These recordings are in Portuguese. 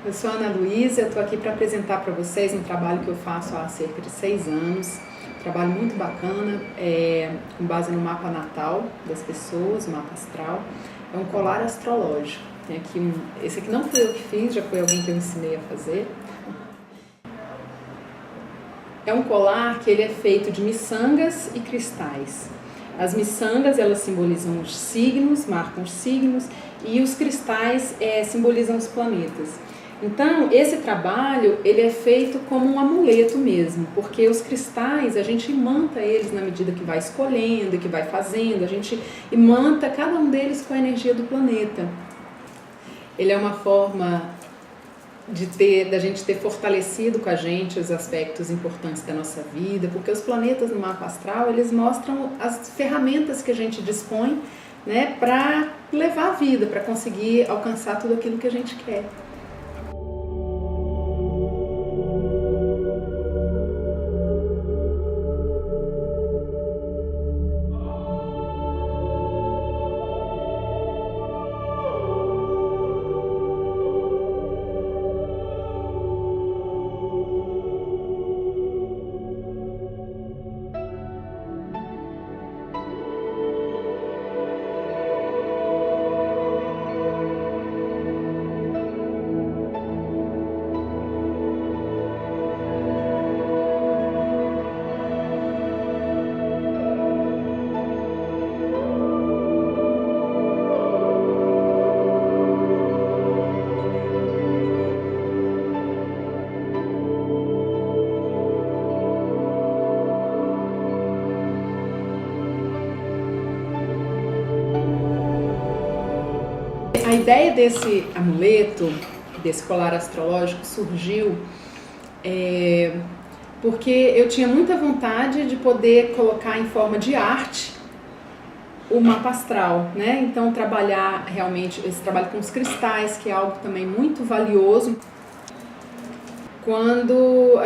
Eu sou a Ana Luísa, estou aqui para apresentar para vocês um trabalho que eu faço há cerca de 6 anos. Um trabalho muito bacana, com base no mapa natal das pessoas, o mapa astral. É um colar astrológico. Tem aqui esse aqui não fui eu que fiz, já foi alguém que eu ensinei a fazer. É um colar que ele é feito de miçangas e cristais. As miçangas, elas simbolizam os signos, marcam os signos, e os cristais simbolizam os planetas. Então, esse trabalho, ele é feito como um amuleto mesmo, porque os cristais, a gente imanta eles na medida que vai escolhendo, que vai fazendo, a gente imanta cada um deles com a energia do planeta. Ele é uma forma da gente ter fortalecido com a gente os aspectos importantes da nossa vida, porque os planetas no mapa astral, eles mostram as ferramentas que a gente dispõe, né, para levar a vida, para conseguir alcançar tudo aquilo que a gente quer. A ideia desse amuleto, desse colar astrológico, surgiu porque eu tinha muita vontade de poder colocar em forma de arte o mapa astral, né? Então trabalhar realmente esse trabalho com os cristais, que é algo também muito valioso. Quando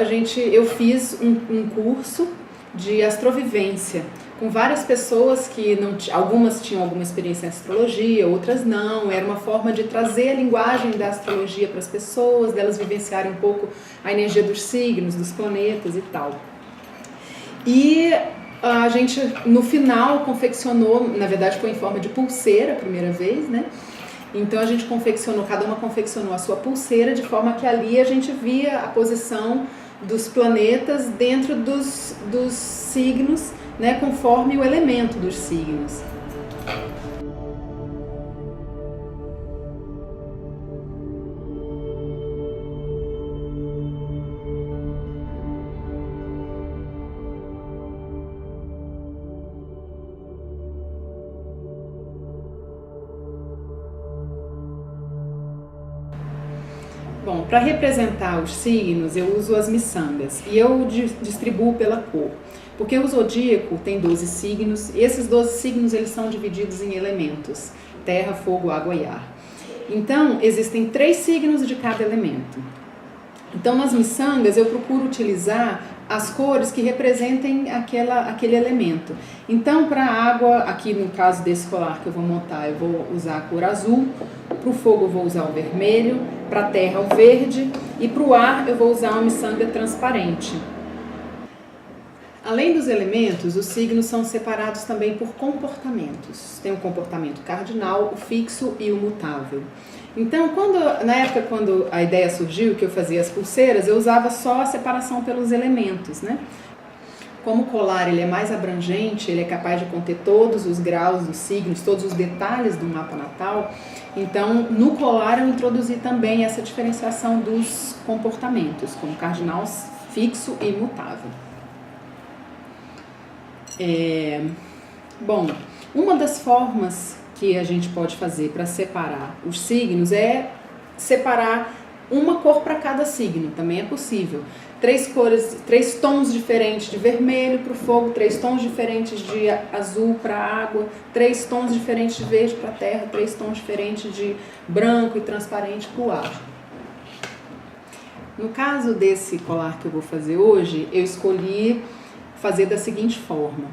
eu fiz um curso de astrovivência, com várias pessoas que algumas tinham alguma experiência em astrologia, outras não. Era uma forma de trazer a linguagem da astrologia para as pessoas, delas vivenciarem um pouco a energia dos signos, dos planetas e tal. E a gente, no final, confeccionou, na verdade foi em forma de pulseira a primeira vez, né? Então a gente confeccionou, cada uma confeccionou a sua pulseira, de forma que ali a gente via a posição dos planetas dentro dos signos, né, conforme o elemento dos signos. Bom, para representar os signos, eu uso as miçangas e eu distribuo pela cor. Porque o zodíaco tem 12 signos e esses 12 signos eles são divididos em elementos: terra, fogo, água e ar. Então, existem 3 signos de cada elemento. Então, nas miçangas, eu procuro utilizar as cores que representem aquele elemento. Então, para a água, aqui no caso desse colar que eu vou montar, eu vou usar a cor azul. Para o fogo eu vou usar o vermelho, para a terra o verde e para o ar eu vou usar uma miçanga transparente. Além dos elementos, os signos são separados também por comportamentos. Tem o comportamento cardinal, o fixo e o mutável. Então, na época quando a ideia surgiu, que eu fazia as pulseiras, eu usava só a separação pelos elementos, né? Como o colar ele é mais abrangente, ele é capaz de conter todos os graus dos signos, todos os detalhes do mapa natal, então no colar eu introduzi também essa diferenciação dos comportamentos, como cardinal, fixo e mutável. Bom, uma das formas que a gente pode fazer para separar os signos é separar uma cor para cada signo, também é possível. 3 tons diferentes de vermelho para o fogo, 3 tons diferentes de azul para a água, 3 tons diferentes de verde para a terra, 3 tons diferentes de branco e transparente para o ar. No caso desse colar que eu vou fazer hoje, eu escolhi fazer da seguinte forma.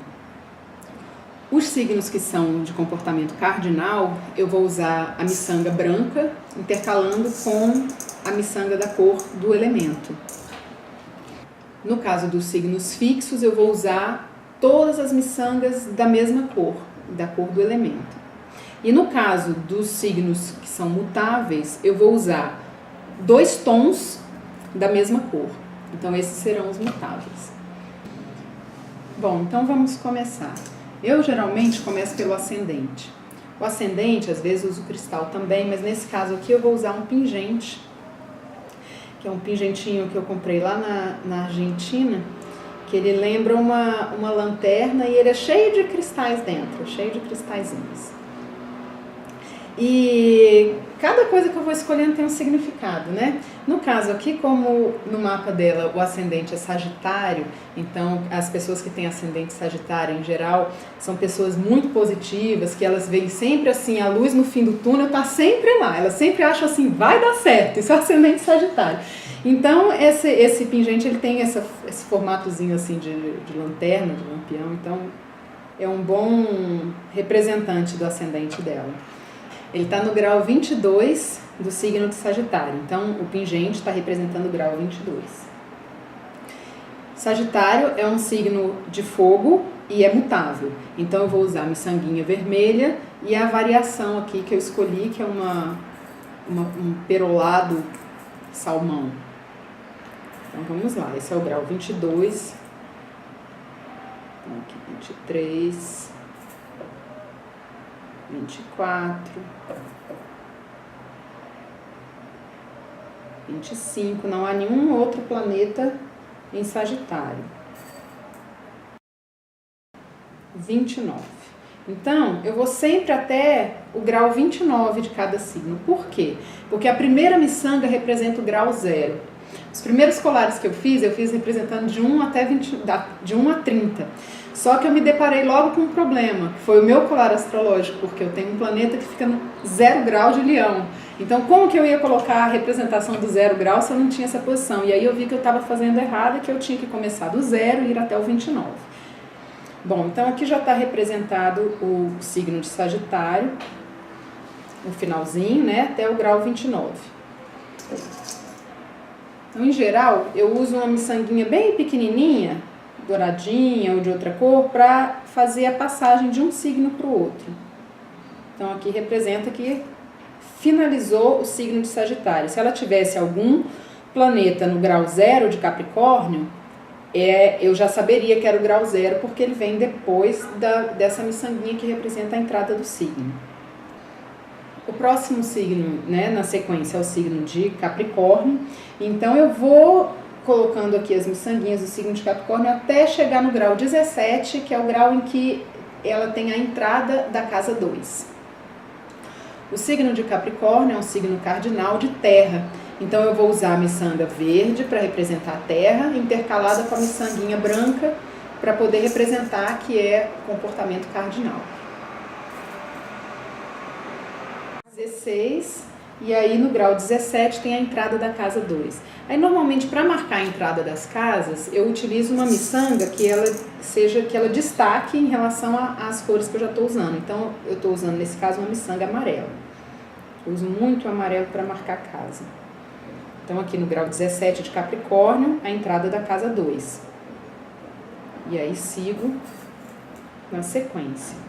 Os signos que são de comportamento cardinal, eu vou usar a miçanga branca, intercalando com a miçanga da cor do elemento. No caso dos signos fixos, eu vou usar todas as miçangas da mesma cor, da cor do elemento. E no caso dos signos que são mutáveis, eu vou usar 2 tons da mesma cor. Então, esses serão os mutáveis. Bom, então vamos começar. Eu geralmente começo pelo ascendente. O ascendente, às vezes, uso cristal também, mas nesse caso aqui eu vou usar um pingente, que é um pingentinho que eu comprei lá na Argentina, que ele lembra uma lanterna e ele é cheio de cristais dentro, cheio de cristalzinhos. E cada coisa que eu vou escolhendo tem um significado, né? No caso aqui, como no mapa dela o ascendente é Sagitário, então as pessoas que têm ascendente Sagitário em geral são pessoas muito positivas, que elas veem sempre assim, a luz no fim do túnel tá sempre lá, elas sempre acham assim, vai dar certo, isso é ascendente Sagitário. Então esse pingente ele tem esse formatozinho assim de lanterna, de lampião, então é um bom representante do ascendente dela. Ele está no grau 22 do signo de Sagitário, então o pingente está representando o grau 22. Sagitário é um signo de fogo e é mutável, então eu vou usar a miçanguinha vermelha e a variação aqui que eu escolhi, que é um perolado salmão. Então vamos lá, esse é o grau 22, aqui 23... 24, 25, não há nenhum outro planeta em Sagitário. 29. Então, eu vou sempre até o grau 29 de cada signo. Por quê? Porque a primeira miçanga representa o grau 0. Os primeiros colares que eu fiz representando de 1 até 20, de 1 a 30. Só que eu me deparei logo com um problema, que foi o meu colar astrológico, porque eu tenho um planeta que fica no 0 grau de Leão. Então, como que eu ia colocar a representação do 0 grau se eu não tinha essa posição? E aí eu vi que eu estava fazendo errado e que eu tinha que começar do 0 e ir até o 29. Bom, então aqui já está representado o signo de Sagitário, o finalzinho, né, até o grau 29. Então, em geral, eu uso uma miçanguinha bem pequenininha, douradinha ou de outra cor, para fazer a passagem de um signo para o outro. Então, aqui representa que finalizou o signo de Sagitário. Se ela tivesse algum planeta no grau 0 de Capricórnio, eu já saberia que era o grau 0, porque ele vem depois dessa miçanguinha que representa a entrada do signo. O próximo signo, né, na sequência, é o signo de Capricórnio. Então, eu vou colocando aqui as miçanguinhas do signo de Capricórnio até chegar no grau 17, que é o grau em que ela tem a entrada da casa 2. O signo de Capricórnio é um signo cardinal de terra. Então, eu vou usar a miçanga verde para representar a terra, intercalada com a miçanguinha branca para poder representar que é o comportamento cardinal. 16, e aí no grau 17 tem a entrada da casa 2. Aí normalmente para marcar a entrada das casas, eu utilizo uma miçanga que ela destaque em relação às cores que eu já estou usando. Então eu estou usando nesse caso uma miçanga amarela. Eu uso muito amarelo para marcar a casa. Então aqui no grau 17 de Capricórnio, a entrada da casa 2. E aí sigo na sequência.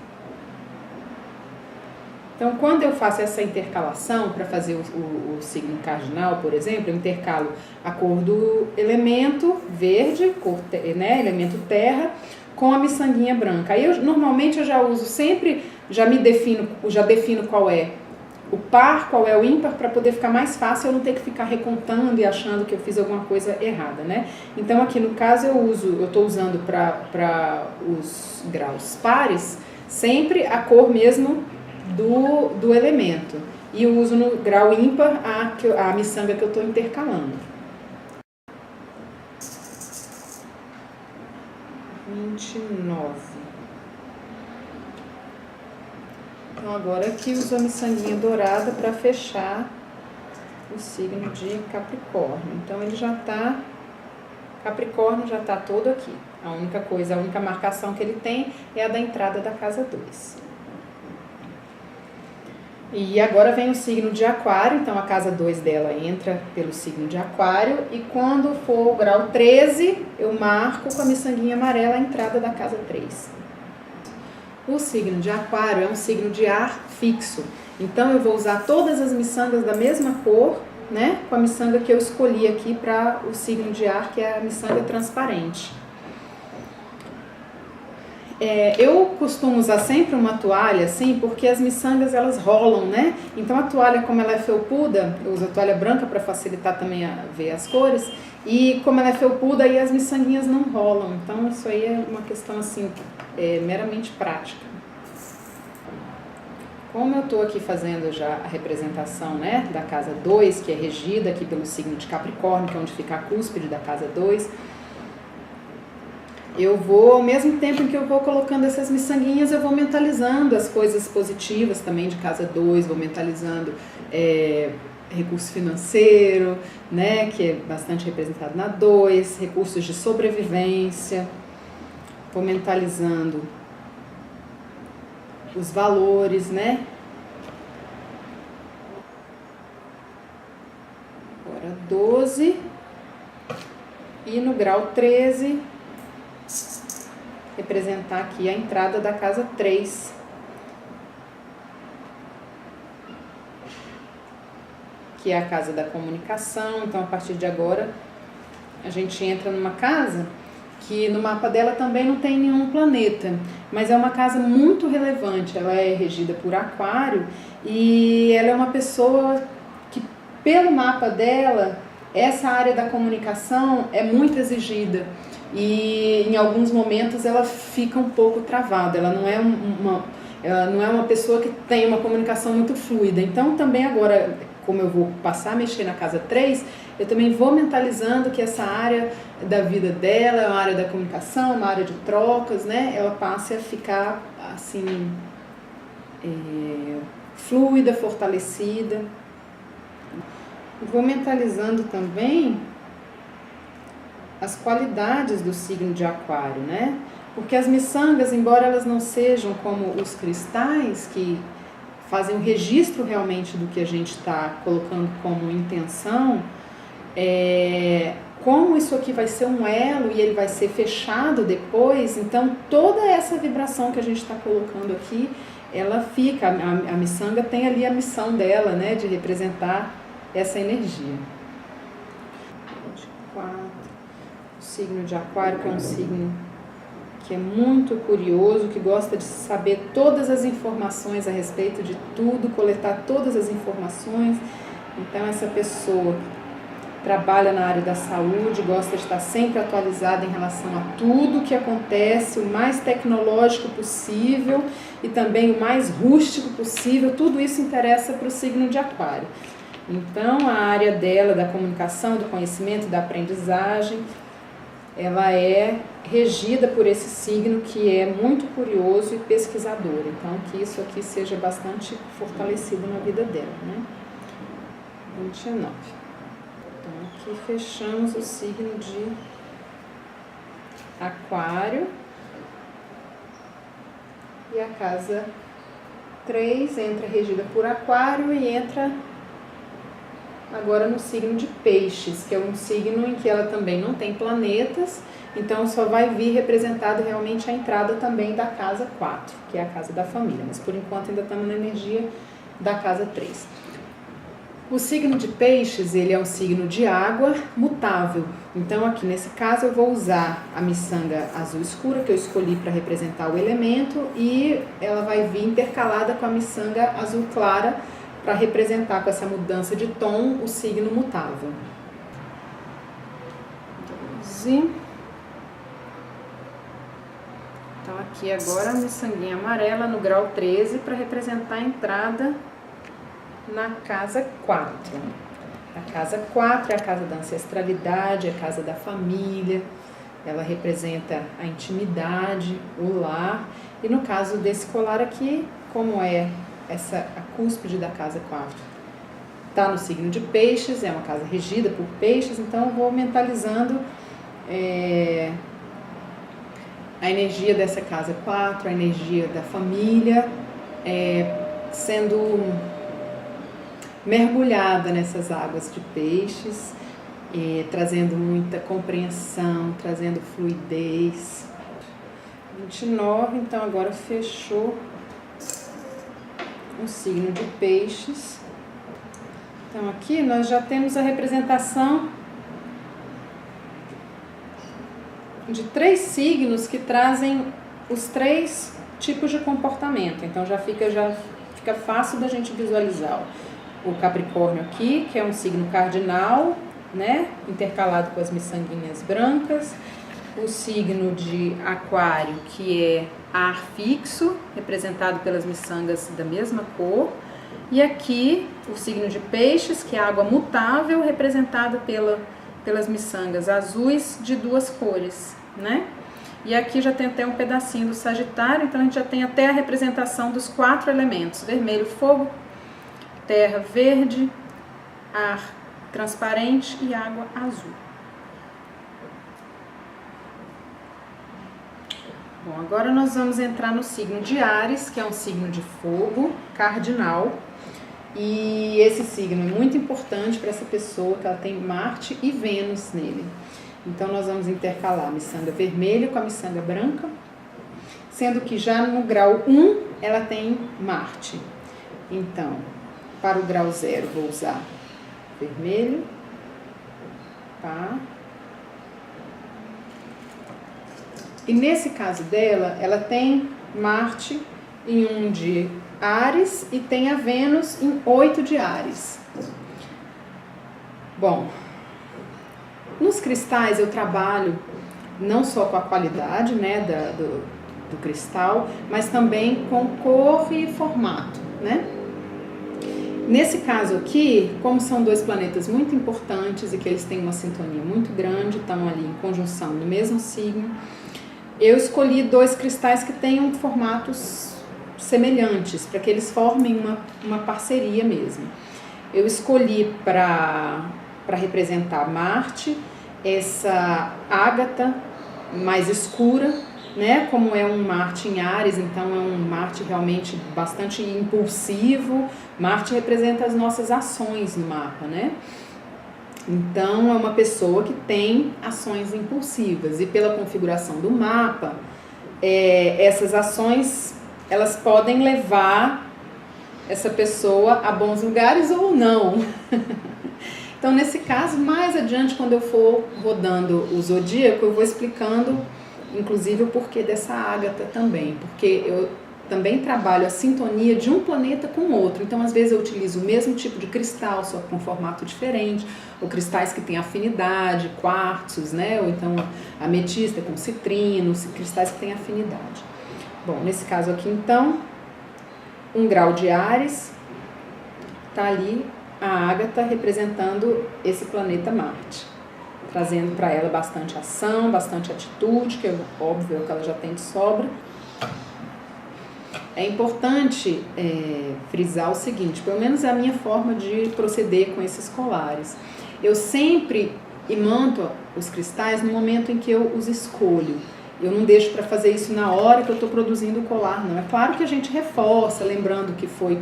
Então, quando eu faço essa intercalação para fazer o signo cardinal, por exemplo, eu intercalo a cor do elemento verde, elemento terra, com a miçanguinha branca. Aí, normalmente, eu já uso sempre, já defino qual é o par, qual é o ímpar, para poder ficar mais fácil eu não ter que ficar recontando e achando que eu fiz alguma coisa errada, né? Então, aqui no caso, eu estou usando para os graus pares, sempre a cor mesmo do elemento, e eu uso no grau ímpar a miçanga que eu estou intercalando. 29. Então agora aqui uso a miçanguinha dourada para fechar o signo de Capricórnio. Então ele já está Capricórnio já está todo aqui. A única marcação que ele tem é a da entrada da casa 2. E agora vem o signo de Aquário, então a casa 2 dela entra pelo signo de Aquário, e quando for o grau 13, eu marco com a miçanguinha amarela a entrada da casa 3. O signo de Aquário é um signo de ar fixo, então eu vou usar todas as miçangas da mesma cor, né, com a miçanga que eu escolhi aqui para o signo de ar, que é a miçanga transparente. Eu costumo usar sempre uma toalha assim, porque as miçangas elas rolam, né? Então a toalha, como ela é felpuda, eu uso a toalha branca para facilitar também a ver as cores, e como ela é felpuda, aí as miçanguinhas não rolam. Então isso aí é uma questão assim, meramente prática. Como eu estou aqui fazendo já a representação, né, da casa 2, que é regida aqui pelo signo de Capricórnio, que é onde fica a cúspide da casa 2, eu vou, ao mesmo tempo em que eu vou colocando essas miçanguinhas, eu vou mentalizando as coisas positivas também de casa 2, vou mentalizando recurso financeiro, né, que é bastante representado na 2, recursos de sobrevivência, vou mentalizando os valores, né? Agora 12 e no grau 13 representar aqui a entrada da casa 3. Que é a casa da comunicação. Então a partir de agora a gente entra numa casa que no mapa dela também não tem nenhum planeta, mas é uma casa muito relevante. Ela é regida por Aquário e ela é uma pessoa que, pelo mapa dela, essa área da comunicação é muito exigida e em alguns momentos ela fica um pouco travada. Ela não é uma pessoa que tem uma comunicação muito fluida. Então também agora, como eu vou passar a mexer na casa 3, eu também vou mentalizando que essa área da vida dela é uma área da comunicação, uma área de trocas, né? Ela passe a ficar assim, fluida, fortalecida. Vou mentalizando também as qualidades do signo de Aquário, né? Porque as miçangas, embora elas não sejam como os cristais, que fazem o registro realmente do que a gente está colocando como intenção, como isso aqui vai ser um elo e ele vai ser fechado depois, então toda essa vibração que a gente está colocando aqui, ela fica, a miçanga tem ali a missão dela, né, de representar essa energia. 24, o signo de Aquário, que é um signo que é muito curioso, que gosta de saber todas as informações a respeito de tudo, coletar todas as informações. Então essa pessoa trabalha na área da saúde, gosta de estar sempre atualizada em relação a tudo que acontece, o mais tecnológico possível e também o mais rústico possível. Tudo isso interessa para o signo de Aquário. Então a área dela, da comunicação, do conhecimento, da aprendizagem, ela é regida por esse signo que é muito curioso e pesquisador. Então que isso aqui seja bastante fortalecido na vida dela, né? 29. Então aqui fechamos o signo de Aquário. E a casa 3 entra regida por Aquário e entra agora no signo de Peixes, que é um signo em que ela também não tem planetas, então só vai vir representado realmente a entrada também da casa 4, que é a casa da família, mas por enquanto ainda estamos na energia da casa 3. O signo de Peixes, ele é um signo de água mutável, então aqui nesse caso eu vou usar a miçanga azul escura que eu escolhi para representar o elemento e ela vai vir intercalada com a miçanga azul clara para representar com essa mudança de tom o signo mutável. 12. Então aqui agora a miçanguinha amarela no grau 13 para representar a entrada na casa 4. A casa 4 é a casa da ancestralidade, é a casa da família, ela representa a intimidade, o lar. E no caso desse colar aqui, como é a cúspide da casa 4 está no signo de Peixes, é uma casa regida por Peixes, então eu vou mentalizando a energia dessa casa 4, a energia da família, sendo mergulhada nessas águas de peixes, trazendo muita compreensão, trazendo fluidez. 29, então agora fechou o signo de peixes. Então aqui nós já temos a representação de 3 signos que trazem os 3 tipos de comportamento. Então já fica fácil da gente visualizar o Capricórnio aqui, que é um signo cardinal, né, intercalado com as miçanguinhas brancas. O signo de Aquário, que é ar fixo, representado pelas miçangas da mesma cor. E aqui o signo de Peixes, que é água mutável, representado pelas miçangas azuis de 2 cores, né? E aqui já tem até um pedacinho do Sagitário, então a gente já tem até a representação dos 4 elementos: vermelho, fogo, terra, verde, ar transparente e água azul. Bom, agora nós vamos entrar no signo de Áries, que é um signo de fogo cardinal. E esse signo é muito importante para essa pessoa, que ela tem Marte e Vênus nele. Então nós vamos intercalar a miçanga vermelha com a miçanga branca, sendo que já no grau 1 ela tem Marte. Então, para o grau 0 vou usar vermelho, tá? E nesse caso dela, ela tem Marte em 1 de Áries e tem a Vênus em 8 de Áries. Bom, nos cristais eu trabalho não só com a qualidade, né, do cristal, mas também com cor e formato, né? Nesse caso aqui, como são 2 planetas muito importantes e que eles têm uma sintonia muito grande, estão ali em conjunção no mesmo signo, eu escolhi 2 cristais que tenham formatos semelhantes, para que eles formem uma parceria mesmo. Eu escolhi para representar Marte, essa ágata mais escura, né? Como é um Marte em Áries, então é um Marte realmente bastante impulsivo. Marte representa as nossas ações no mapa, né? Então é uma pessoa que tem ações impulsivas, e pela configuração do mapa, essas ações elas podem levar essa pessoa a bons lugares ou não. Então, nesse caso, mais adiante, quando eu for rodando o zodíaco, eu vou explicando, inclusive, o porquê dessa ágata também, porque eu também trabalho a sintonia de um planeta com o outro. Então, às vezes, eu utilizo o mesmo tipo de cristal, só com formato diferente, ou cristais que têm afinidade, quartzos, né? Ou então ametista com citrino, cristais que têm afinidade. Bom, nesse caso aqui, então, 1 grau de Áries, tá ali a ágata representando esse planeta Marte, trazendo para ela bastante ação, bastante atitude, que é óbvio que ela já tem de sobra. É importante frisar o seguinte, pelo menos é a minha forma de proceder com esses colares. Eu sempre imanto os cristais no momento em que eu os escolho. Eu não deixo para fazer isso na hora que eu estou produzindo o colar, não. É claro que a gente reforça, lembrando que foi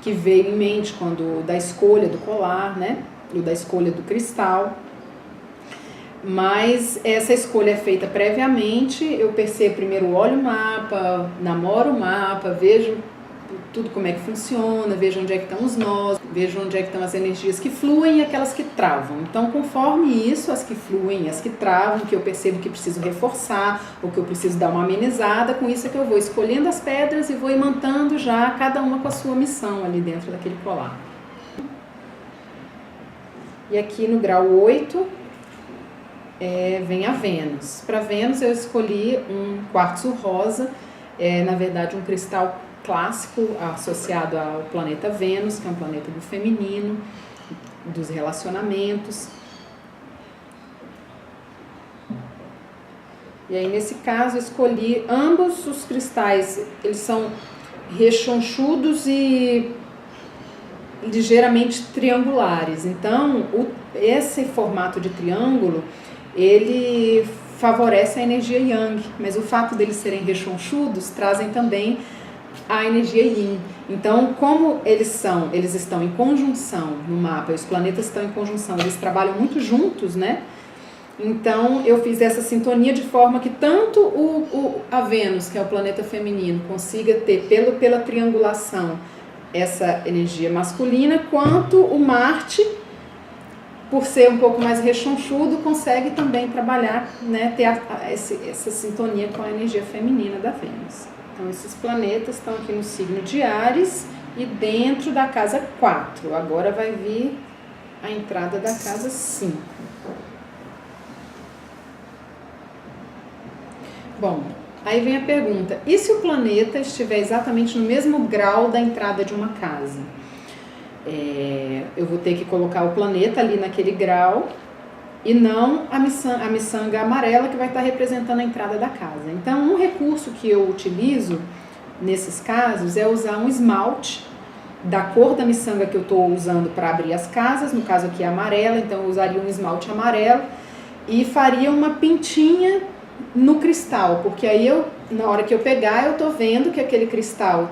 que veio em mente quando da escolha do colar, né? Ou da escolha do cristal. Mas essa escolha é feita previamente. Eu percebo primeiro, olho o mapa, namoro o mapa, vejo tudo como é que funciona, vejo onde é que estão os nós, vejo onde é que estão as energias que fluem e aquelas que travam. Então, conforme isso, as que fluem, as que travam, que eu percebo que preciso reforçar, ou que eu preciso dar uma amenizada, com isso é que eu vou escolhendo as pedras e vou imantando já cada uma com a sua missão ali dentro daquele colar. E aqui no grau 8, vem a Vênus. Para Vênus eu escolhi um quartzo rosa, na verdade um cristal clássico associado ao planeta Vênus, que é um planeta do feminino, dos relacionamentos. E aí nesse caso eu escolhi ambos os cristais, eles são rechonchudos e ligeiramente triangulares. Então esse formato de triângulo ele favorece a energia Yang, mas o fato deles serem rechonchudos trazem também a energia Yin. Então, como eles estão em conjunção no mapa, os planetas estão em conjunção, eles trabalham muito juntos, né? Então, eu fiz essa sintonia de forma que tanto a Vênus, que é o planeta feminino, consiga ter, pela triangulação, essa energia masculina, quanto o Marte, por ser um pouco mais rechonchudo, consegue também trabalhar, né, ter essa sintonia com a energia feminina da Vênus. Então, esses planetas estão aqui no signo de Áries e dentro da casa 4. Agora vai vir a entrada da casa 5. Bom, aí vem a pergunta, e se o planeta estiver exatamente no mesmo grau da entrada de uma casa? Eu vou ter que colocar o planeta ali naquele grau e não a miçanga amarela que vai estar representando a entrada da casa. Então, um recurso que eu utilizo nesses casos é usar um esmalte da cor da miçanga que eu estou usando para abrir as casas, no caso aqui é amarela, então eu usaria um esmalte amarelo e faria uma pintinha no cristal, porque aí na hora que eu pegar, eu estou vendo que aquele cristal,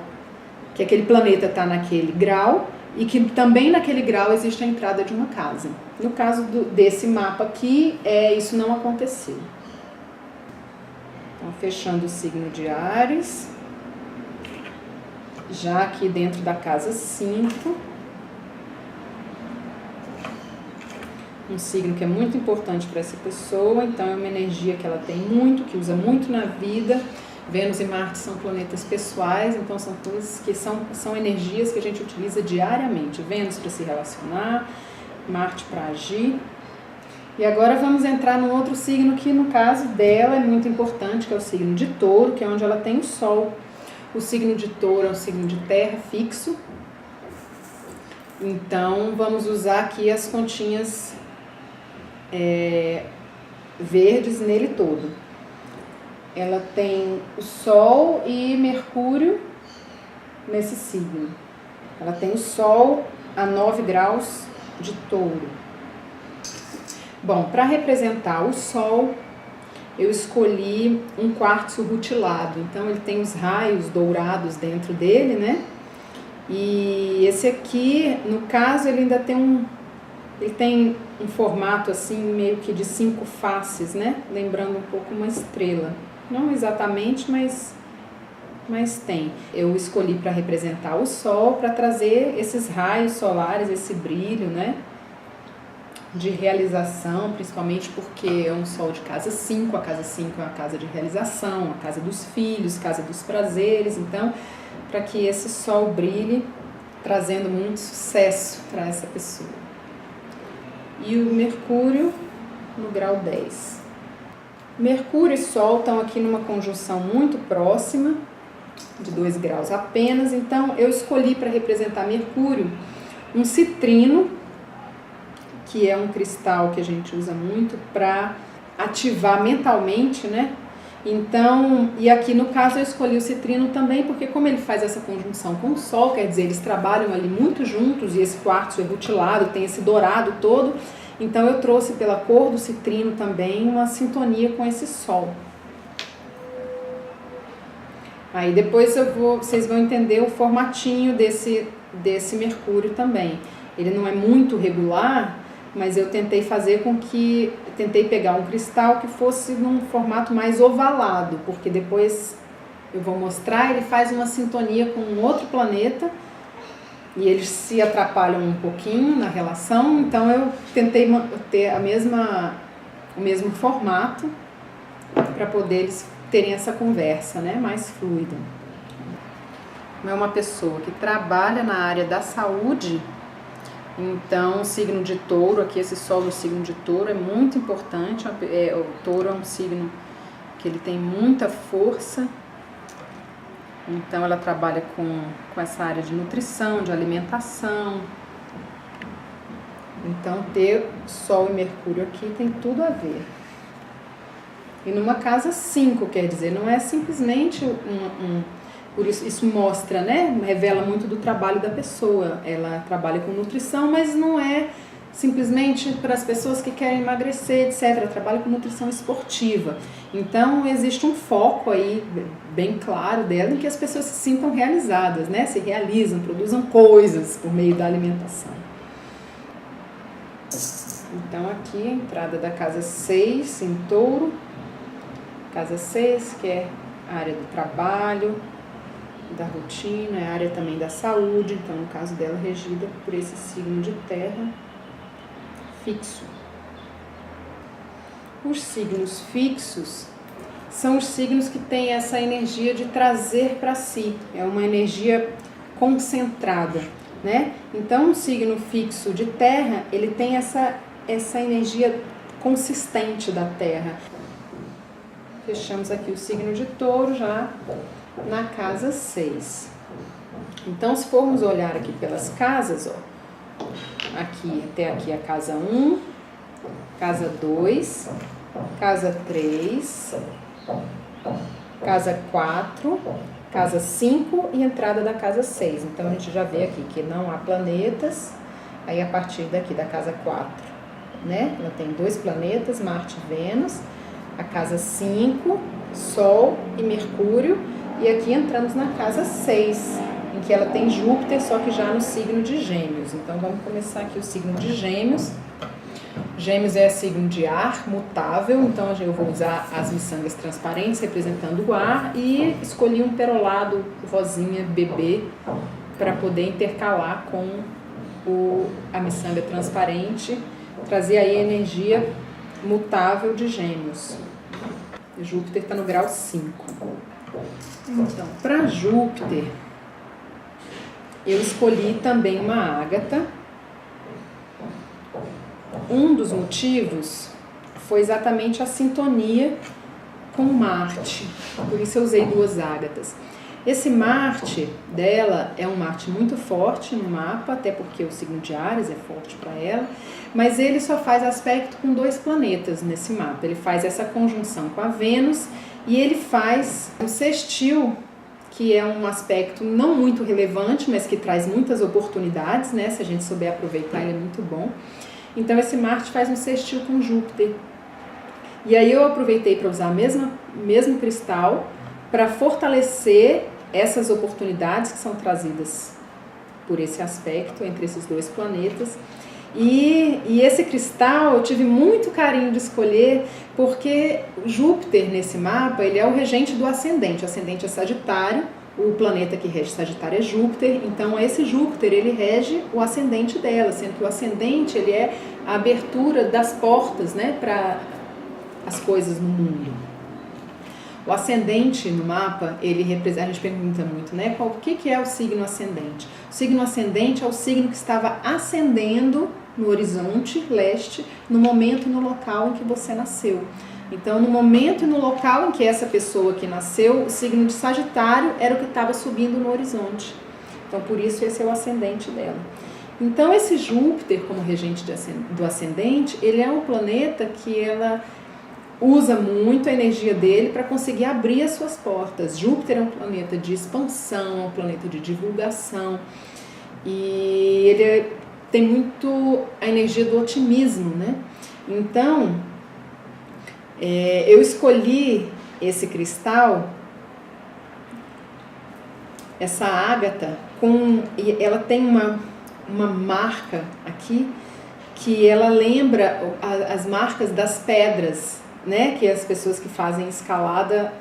que aquele planeta está naquele grau e que também naquele grau existe a entrada de uma casa. No caso desse mapa aqui, isso não aconteceu. Então, fechando o signo de Áries, já aqui dentro da casa 5, um signo que é muito importante para essa pessoa, então é uma energia que ela tem muito, que usa muito na vida. Vênus e Marte são planetas pessoais, então são coisas que são energias que a gente utiliza diariamente. Vênus para se relacionar, Marte para agir. E agora vamos entrar num outro signo que no caso dela é muito importante, que é o signo de Touro, que é onde ela tem o Sol. O signo de Touro é um signo de terra fixo. Então vamos usar aqui as continhas verdes nele todo. Ela tem o Sol e Mercúrio nesse signo. Ela tem o Sol a 9 graus de Touro. Bom, para representar o Sol, eu escolhi um quartzo rutilado. Então, ele tem os raios dourados dentro dele, né? E esse aqui, no caso, ele ainda tem ele tem um formato assim, meio que de 5 faces, né? Lembrando um pouco uma estrela. Não exatamente, mas tem. Eu escolhi para representar o Sol, para trazer esses raios solares, esse brilho, né? De realização, principalmente porque é um Sol de casa 5, a casa 5 é uma casa de realização, a casa dos filhos, casa dos prazeres, então, para que esse Sol brilhe, trazendo muito sucesso para essa pessoa. E o Mercúrio no grau 10. Mercúrio e Sol estão aqui numa conjunção muito próxima, de 2 graus apenas, então eu escolhi para representar Mercúrio um citrino, que é um cristal que a gente usa muito para ativar mentalmente, né? Então, e aqui no caso eu escolhi o citrino também porque como ele faz essa conjunção com o Sol, quer dizer, eles trabalham ali muito juntos e esse quartzo é rutilado, tem esse dourado todo, então eu trouxe pela cor do citrino também uma sintonia com esse Sol. Aí depois vocês vão entender o formatinho desse Mercúrio também. Ele não é muito regular, mas eu tentei pegar um cristal que fosse num formato mais ovalado, porque depois eu vou mostrar, ele faz uma sintonia com um outro planeta e eles se atrapalham um pouquinho na relação, então eu tentei ter o mesmo formato para poder eles terem essa conversa, né, mais fluida. É uma pessoa que trabalha na área da saúde. Então, o signo de Touro, aqui esse Sol no signo de Touro é muito importante. O Touro é um signo que ele tem muita força. Então, ela trabalha com essa área de nutrição, de alimentação. Então, ter Sol e Mercúrio aqui tem tudo a ver. E numa casa 5, quer dizer, não é simplesmente por isso mostra, né? Revela muito do trabalho da pessoa. Ela trabalha com nutrição, mas não é simplesmente para as pessoas que querem emagrecer, etc. Eu trabalho com nutrição esportiva. Então, existe um foco aí bem claro dela em que as pessoas se sintam realizadas, né? Se realizam, produzam coisas por meio da alimentação. Então, aqui a entrada da casa 6 em Touro. Casa 6, que é a área do trabalho, da rotina, é a área também da saúde. Então, no caso dela, regida por esse signo de terra fixo. Os signos fixos são os signos que têm essa energia de trazer para si, é uma energia concentrada, né? Então, um signo fixo de terra, ele tem essa energia consistente da terra. Fechamos aqui o signo de Touro já na casa 6. Então, se formos olhar aqui pelas casas, ó, aqui até aqui a casa 1, casa 2, casa 3, casa 4, casa 5 e entrada da casa 6. Então, a gente já vê aqui que não há planetas, aí a partir daqui da casa 4, né? Ela tem 2 planetas, Marte e Vênus, a casa 5, Sol e Mercúrio, e aqui entramos na casa 6, em que ela tem Júpiter, só que já no signo de Gêmeos. Então, vamos começar aqui o signo de Gêmeos. Gêmeos é signo de ar, mutável, então eu vou usar as miçangas transparentes representando o ar e escolhi um perolado rosinha bebê para poder intercalar com a miçanga transparente, trazer aí a energia mutável de Gêmeos. Júpiter está no grau 5. Então, para Júpiter, eu escolhi também uma ágata. Um dos motivos foi exatamente a sintonia com Marte, por isso eu usei 2 ágatas. Esse Marte dela é um Marte muito forte no mapa, até porque o signo de Áries é forte para ela, mas ele só faz aspecto com 2 planetas nesse mapa. Ele faz essa conjunção com a Vênus e ele faz um sextil, que é um aspecto não muito relevante, mas que traz muitas oportunidades, né? Se a gente souber aproveitar, ele é muito bom. Então, esse Marte faz um sextil com Júpiter. E aí eu aproveitei para usar o mesmo cristal para fortalecer essas oportunidades que são trazidas por esse aspecto entre esses 2 planetas. E esse cristal eu tive muito carinho de escolher porque Júpiter nesse mapa, ele é o regente do ascendente. O ascendente é Sagitário, o planeta que rege Sagitário é Júpiter, então esse Júpiter ele rege o ascendente dela, sendo que o ascendente ele é a abertura das portas, né, para as coisas no mundo. O ascendente no mapa, ele representa, a gente pergunta muito, né, o que é o signo ascendente? O signo ascendente é o signo que estava ascendendo no horizonte leste, no momento e no local em que você nasceu. Então, no momento e no local em que essa pessoa que nasceu, o signo de Sagitário era o que estava subindo no horizonte. Então, por isso, esse é o ascendente dela. Então, esse Júpiter, como regente do ascendente, ele é um planeta que ela usa muito a energia dele para conseguir abrir as suas portas. Júpiter é um planeta de expansão, é um planeta de divulgação, e ele tem muito a energia do otimismo, né? Então, eu escolhi esse cristal, essa ágata, ela tem uma marca aqui que ela lembra as marcas das pedras, né, que as pessoas que fazem escalada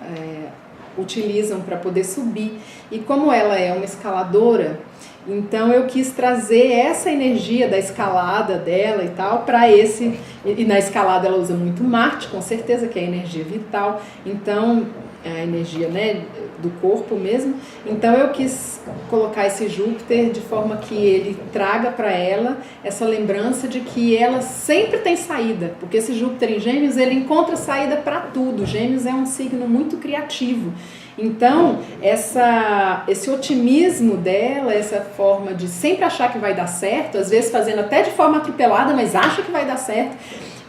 utilizam para poder subir. E como ela é uma escaladora, então eu quis trazer essa energia da escalada dela e tal para esse. E na escalada ela usa muito Marte, com certeza, que é a energia vital. Então, a energia, né, do corpo mesmo. Então eu quis colocar esse Júpiter de forma que ele traga para ela essa lembrança de que ela sempre tem saída, porque esse Júpiter em Gêmeos, ele encontra saída para tudo. Gêmeos é um signo muito criativo. Então, esse otimismo dela, essa forma de sempre achar que vai dar certo, às vezes fazendo até de forma atropelada, mas acha que vai dar certo.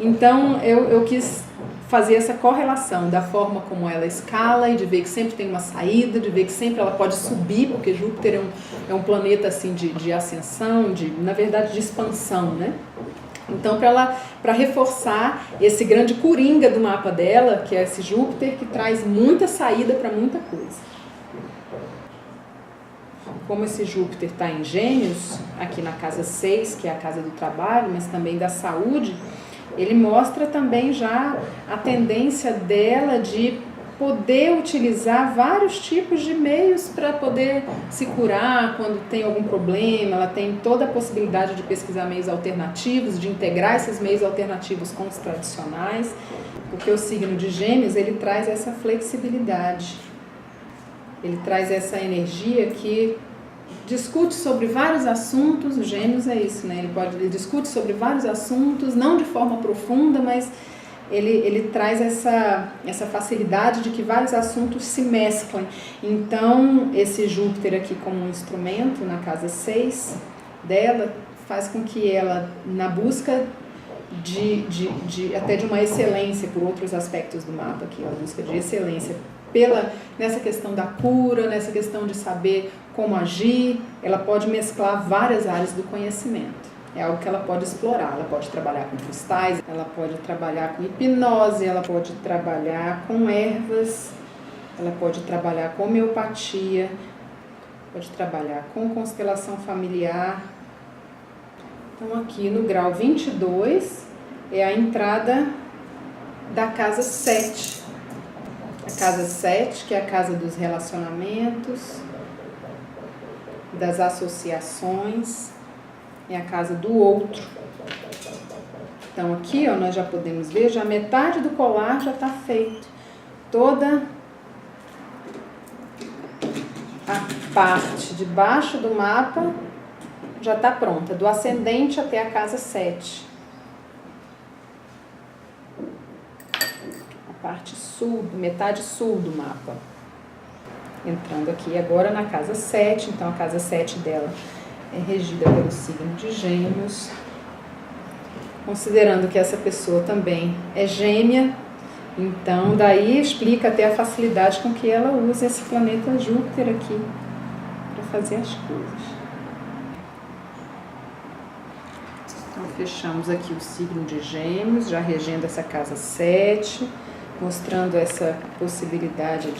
Então, eu quis fazer essa correlação da forma como ela escala e de ver que sempre tem uma saída, de ver que sempre ela pode subir, porque Júpiter é um planeta assim de ascensão, na verdade de expansão, né? Então, para reforçar esse grande coringa do mapa dela, que é esse Júpiter, que traz muita saída para muita coisa. Como esse Júpiter está em Gêmeos, aqui na casa 6, que é a casa do trabalho, mas também da saúde, ele mostra também já a tendência dela de poder utilizar vários tipos de meios para poder se curar quando tem algum problema. Ela tem toda a possibilidade de pesquisar meios alternativos, de integrar esses meios alternativos com os tradicionais, porque o signo de Gêmeos, ele traz essa flexibilidade, ele traz essa energia que discute sobre vários assuntos. O Gêmeos é isso, né? Ele discute sobre vários assuntos, não de forma profunda, mas ele traz essa facilidade de que vários assuntos se mesclam. Então, esse Júpiter aqui como um instrumento na casa 6 dela, faz com que ela, na busca até de uma excelência por outros aspectos do mapa aqui, a busca de excelência nessa questão da cura, nessa questão de saber como agir, ela pode mesclar várias áreas do conhecimento. É algo que ela pode explorar. Ela pode trabalhar com cristais, ela pode trabalhar com hipnose, ela pode trabalhar com ervas, ela pode trabalhar com homeopatia, pode trabalhar com constelação familiar. Então aqui no grau 22 é a entrada da casa 7. A casa 7, que é a casa dos relacionamentos, das associações, é a casa do outro. Então aqui, ó, nós já podemos ver, já metade do colar já está feito. Toda a parte de baixo do mapa já está pronta, do ascendente até a casa 7. A parte sul, metade sul do mapa. Entrando aqui agora na casa 7, então a casa 7 dela é regida pelo signo de Gêmeos, considerando que essa pessoa também é gêmea, então daí explica até a facilidade com que ela usa esse planeta Júpiter aqui para fazer as coisas. Então fechamos aqui o signo de Gêmeos, já regendo essa casa 7, mostrando essa possibilidade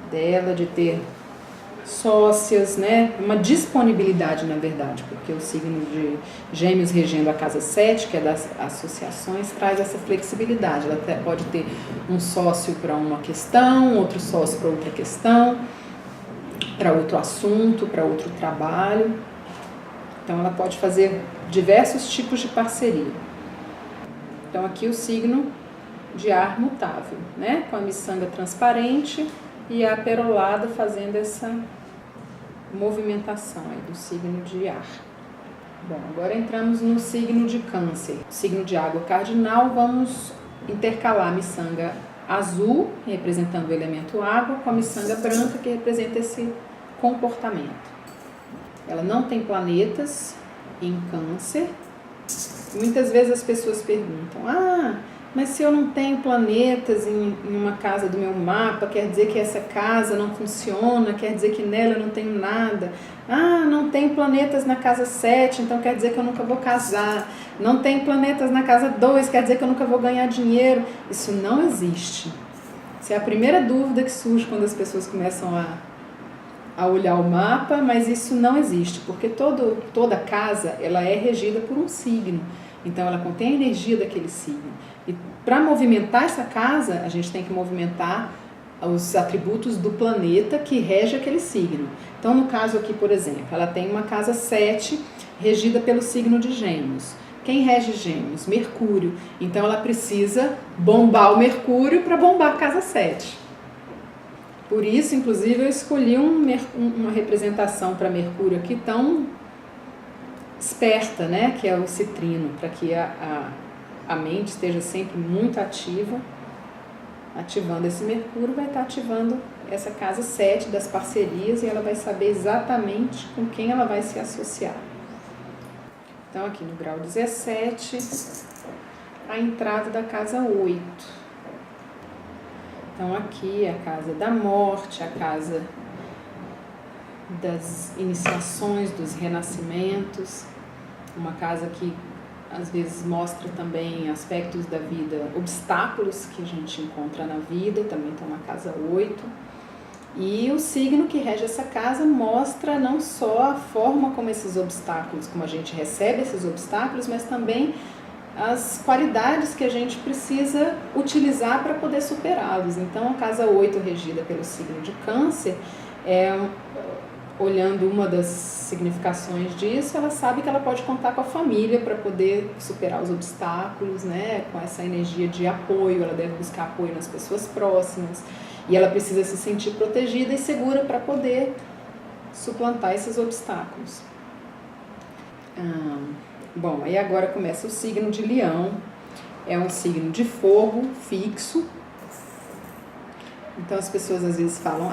dela de ter sócias, né? Uma disponibilidade, na verdade, porque o signo de Gêmeos regendo a casa 7, que é das associações, traz essa flexibilidade. Ela pode ter um sócio para uma questão, outro sócio para outra questão, para outro assunto, para outro trabalho. Então ela pode fazer diversos tipos de parceria. Então aqui o signo de ar mutável, né? Com a miçanga transparente e a perolada fazendo essa movimentação aí do signo de ar. Bom, agora entramos no signo de Câncer. Signo de água cardinal, vamos intercalar a miçanga azul, representando o elemento água, com a miçanga branca, que representa esse comportamento. Ela não tem planetas em Câncer. Muitas vezes as pessoas perguntam: mas se eu não tenho planetas em uma casa do meu mapa, quer dizer que essa casa não funciona, quer dizer que nela eu não tenho nada. Não tem planetas na casa 7, então quer dizer que eu nunca vou casar. Não tem planetas na casa 2, quer dizer que eu nunca vou ganhar dinheiro. Isso não existe. Essa é a primeira dúvida que surge quando as pessoas começam a olhar o mapa, mas isso não existe, porque toda casa ela é regida por um signo. Então ela contém a energia daquele signo. E para movimentar essa casa, a gente tem que movimentar os atributos do planeta que rege aquele signo. Então, no caso aqui, por exemplo, ela tem uma casa 7 regida pelo signo de Gêmeos. Quem rege Gêmeos? Mercúrio. Então, ela precisa bombar o Mercúrio para bombar a casa 7. Por isso, inclusive, eu escolhi uma representação para Mercúrio aqui tão esperta, né? Que é o citrino, para que a mente esteja sempre muito ativa. Ativando esse Mercúrio, vai estar ativando essa casa 7 das parcerias e ela vai saber exatamente com quem ela vai se associar. Então, aqui no grau 17, a entrada da casa 8. Então, aqui é a casa da morte, a casa das iniciações, dos renascimentos, uma casa que às vezes mostra também aspectos da vida, obstáculos que a gente encontra na vida, também está na casa 8. E o signo que rege essa casa mostra não só a forma como esses obstáculos, como a gente recebe esses obstáculos, mas também as qualidades que a gente precisa utilizar para poder superá-los. Então, a casa 8, regida pelo signo de Câncer, olhando uma das significações disso, ela sabe que ela pode contar com a família para poder superar os obstáculos, né? Com essa energia de apoio, ela deve buscar apoio nas pessoas próximas e ela precisa se sentir protegida e segura para poder suplantar esses obstáculos. Bom, aí agora começa o signo de Leão. É um signo de fogo fixo. Então as pessoas às vezes falam,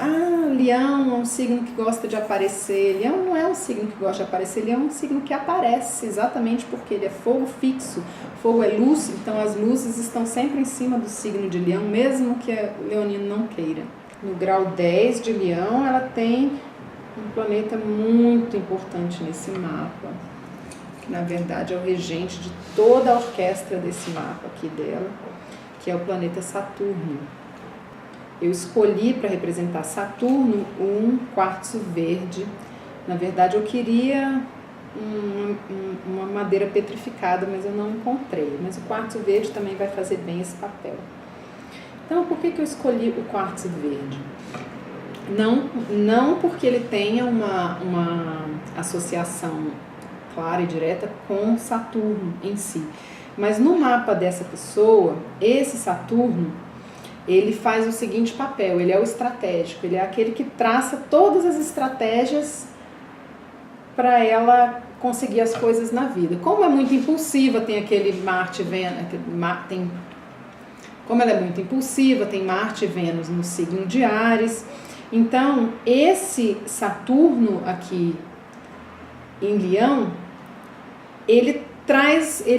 Leão é um signo que gosta de aparecer. Leão não é um signo que gosta de aparecer, Leão é um signo que aparece, exatamente porque ele é fogo fixo. Fogo é luz, então as luzes estão sempre em cima do signo de Leão, mesmo que o leonino não queira. No grau 10 de Leão, ela tem um planeta muito importante nesse mapa, que na verdade é o regente de toda a orquestra desse mapa aqui dela, que é o planeta Saturno. Eu escolhi para representar Saturno um quartzo verde. Na verdade, eu queria uma madeira petrificada, mas eu não encontrei. Mas o quartzo verde também vai fazer bem esse papel. Então, por que eu escolhi o quartzo verde? Não porque ele tenha uma associação clara e direta com Saturno em si. Mas no mapa dessa pessoa, esse Saturno, ele faz o seguinte papel, ele é o estratégico, ele é aquele que traça todas as estratégias para ela conseguir as coisas na vida. Como é muito impulsiva, tem aquele Marte e Vênus, como ela é muito impulsiva, tem Marte e Vênus no signo de Áries. Então, esse Saturno aqui em Leão, ele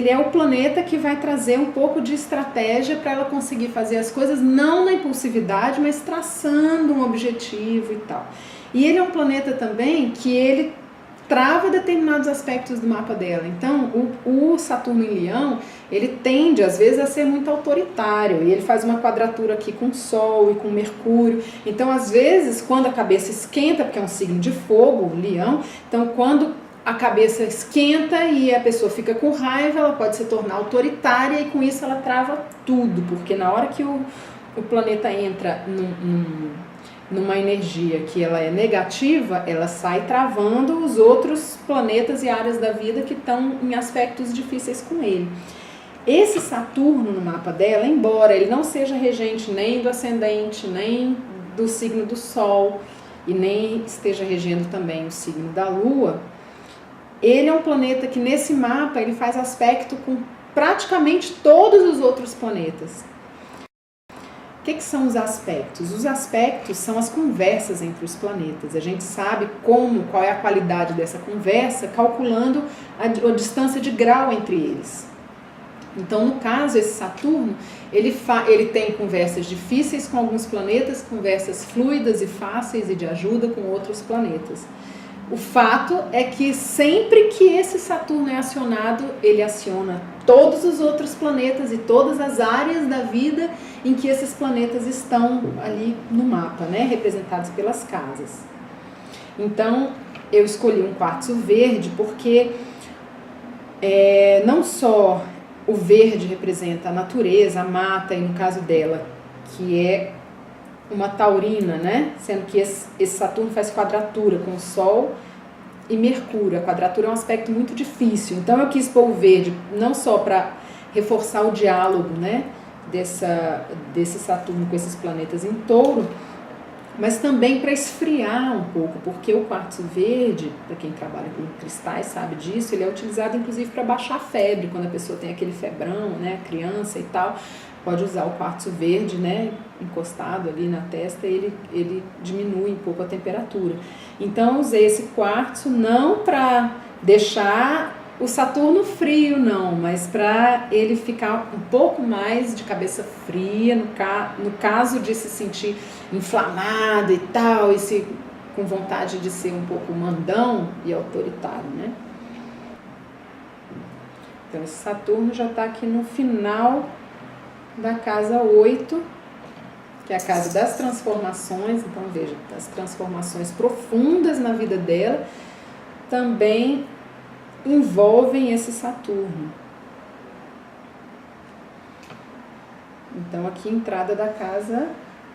é o planeta que vai trazer um pouco de estratégia para ela conseguir fazer as coisas, não na impulsividade, mas traçando um objetivo e tal. E ele é um planeta também que ele trava determinados aspectos do mapa dela. Então, o Saturno em Leão, ele tende, às vezes, a ser muito autoritário. E ele faz uma quadratura aqui com o Sol e com Mercúrio. Então, às vezes, quando a cabeça esquenta, porque é um signo de fogo, Leão, então, quando a cabeça esquenta e a pessoa fica com raiva, ela pode se tornar autoritária e com isso ela trava tudo, porque na hora que o planeta entra numa energia que ela é negativa, ela sai travando os outros planetas e áreas da vida que estão em aspectos difíceis com ele. Esse Saturno no mapa dela, embora ele não seja regente nem do ascendente, nem do signo do Sol, e nem esteja regendo também o signo da Lua, ele é um planeta que nesse mapa ele faz aspecto com praticamente todos os outros planetas. O que são os aspectos? Os aspectos são as conversas entre os planetas. A gente sabe qual é a qualidade dessa conversa, calculando a distância de grau entre eles. Então, no caso, esse Saturno, ele tem conversas difíceis com alguns planetas, conversas fluidas e fáceis e de ajuda com outros planetas. O fato é que sempre que esse Saturno é acionado, ele aciona todos os outros planetas e todas as áreas da vida em que esses planetas estão ali no mapa, né, representados pelas casas. Então, eu escolhi um quartzo verde porque não só o verde representa a natureza, a mata, e no caso dela, que é uma taurina, né? Sendo que esse Saturno faz quadratura com o Sol e Mercúrio. A quadratura é um aspecto muito difícil. Então eu quis pôr o verde não só para reforçar o diálogo, né? Desse Saturno com esses planetas em touro, mas também para esfriar um pouco, porque o quartzo verde, para quem trabalha com cristais sabe disso, ele é utilizado inclusive para baixar a febre, quando a pessoa tem aquele febrão, né? Criança e tal, pode usar o quartzo verde, né, encostado ali na testa, ele diminui um pouco a temperatura. Então, eu usei esse quartzo não para deixar o Saturno frio, não, mas para ele ficar um pouco mais de cabeça fria, no caso de se sentir inflamado e tal, e com vontade de ser um pouco mandão e autoritário, né? Então, esse Saturno já está aqui no final da casa 8, que é a casa das transformações. Então, veja, as transformações profundas na vida dela também envolvem esse Saturno. Então, aqui, entrada da casa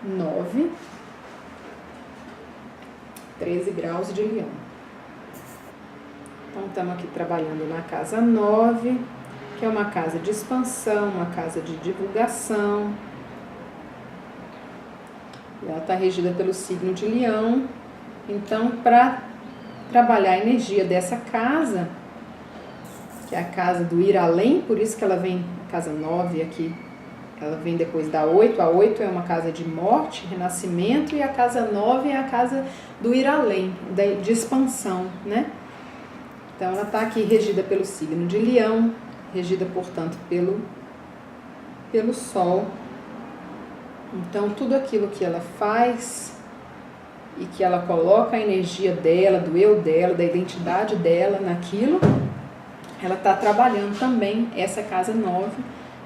9, 13 graus de Leão. Então, estamos aqui trabalhando na casa 9, que é uma casa de expansão, uma casa de divulgação. E ela está regida pelo signo de Leão. Então, para trabalhar a energia dessa casa, que é a casa do ir além, por isso que ela vem, casa 9 aqui, ela vem depois da 8. A 8 é uma casa de morte, renascimento, e a casa 9 é a casa do ir além, de expansão, né? Então, ela está aqui regida pelo signo de Leão, regida, portanto, pelo Sol. Então, tudo aquilo que ela faz e que ela coloca a energia dela, do eu dela, da identidade dela naquilo, ela está trabalhando também essa casa 9,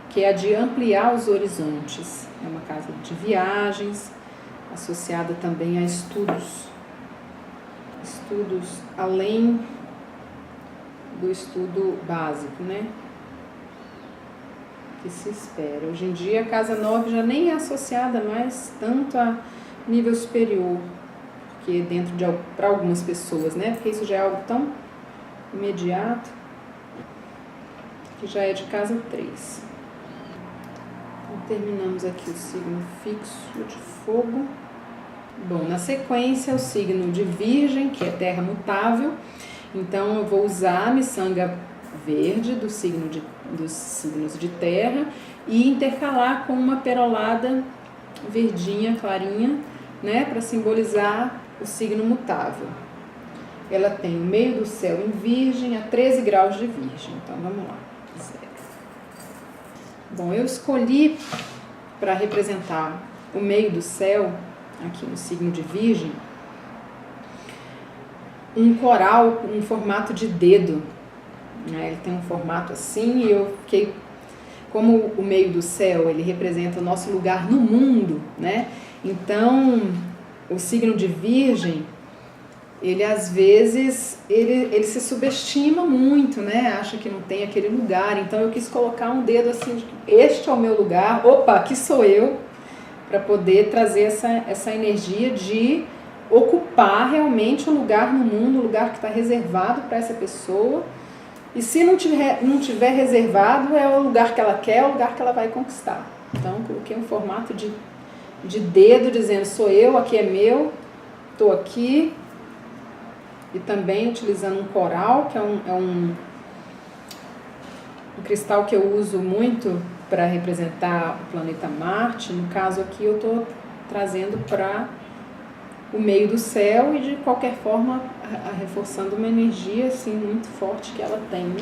que é a de ampliar os horizontes. É uma casa de viagens, associada também a estudos além do estudo básico, né? Que se espera. Hoje em dia, a casa 9 já nem é associada mais tanto a nível superior, porque dentro de, para algumas pessoas, né? Porque isso já é algo tão imediato, que já é de casa 3. Então, terminamos aqui o signo fixo de fogo. Bom, na sequência, o signo de Virgem, que é terra mutável. Então, eu vou usar a miçanga verde dos signos de terra e intercalar com uma perolada verdinha, clarinha, né, para simbolizar o signo mutável. Ela tem o meio do céu em Virgem a 13 graus de Virgem. Então, vamos lá. Bom, eu escolhi para representar o meio do céu, aqui no signo de Virgem, um coral com um formato de dedo, né? Ele tem um formato assim, e eu fiquei, como o meio do céu, ele representa o nosso lugar no mundo, né? Então, o signo de Virgem, ele às vezes, ele se subestima muito, né? Acha que não tem aquele lugar. Então, eu quis colocar um dedo assim, este é o meu lugar, opa, aqui sou eu, para poder trazer essa energia de ocupar realmente um lugar no mundo, um lugar que está reservado para essa pessoa. E se não tiver reservado, é o lugar que ela quer, é o lugar que ela vai conquistar. Então, coloquei um formato de dedo, dizendo, sou eu, aqui é meu, estou aqui. E também utilizando um coral, que é um cristal que eu uso muito para representar o planeta Marte. No caso aqui, eu estou trazendo para o meio do céu e, de qualquer forma, reforçando uma energia assim, muito forte que ela tem.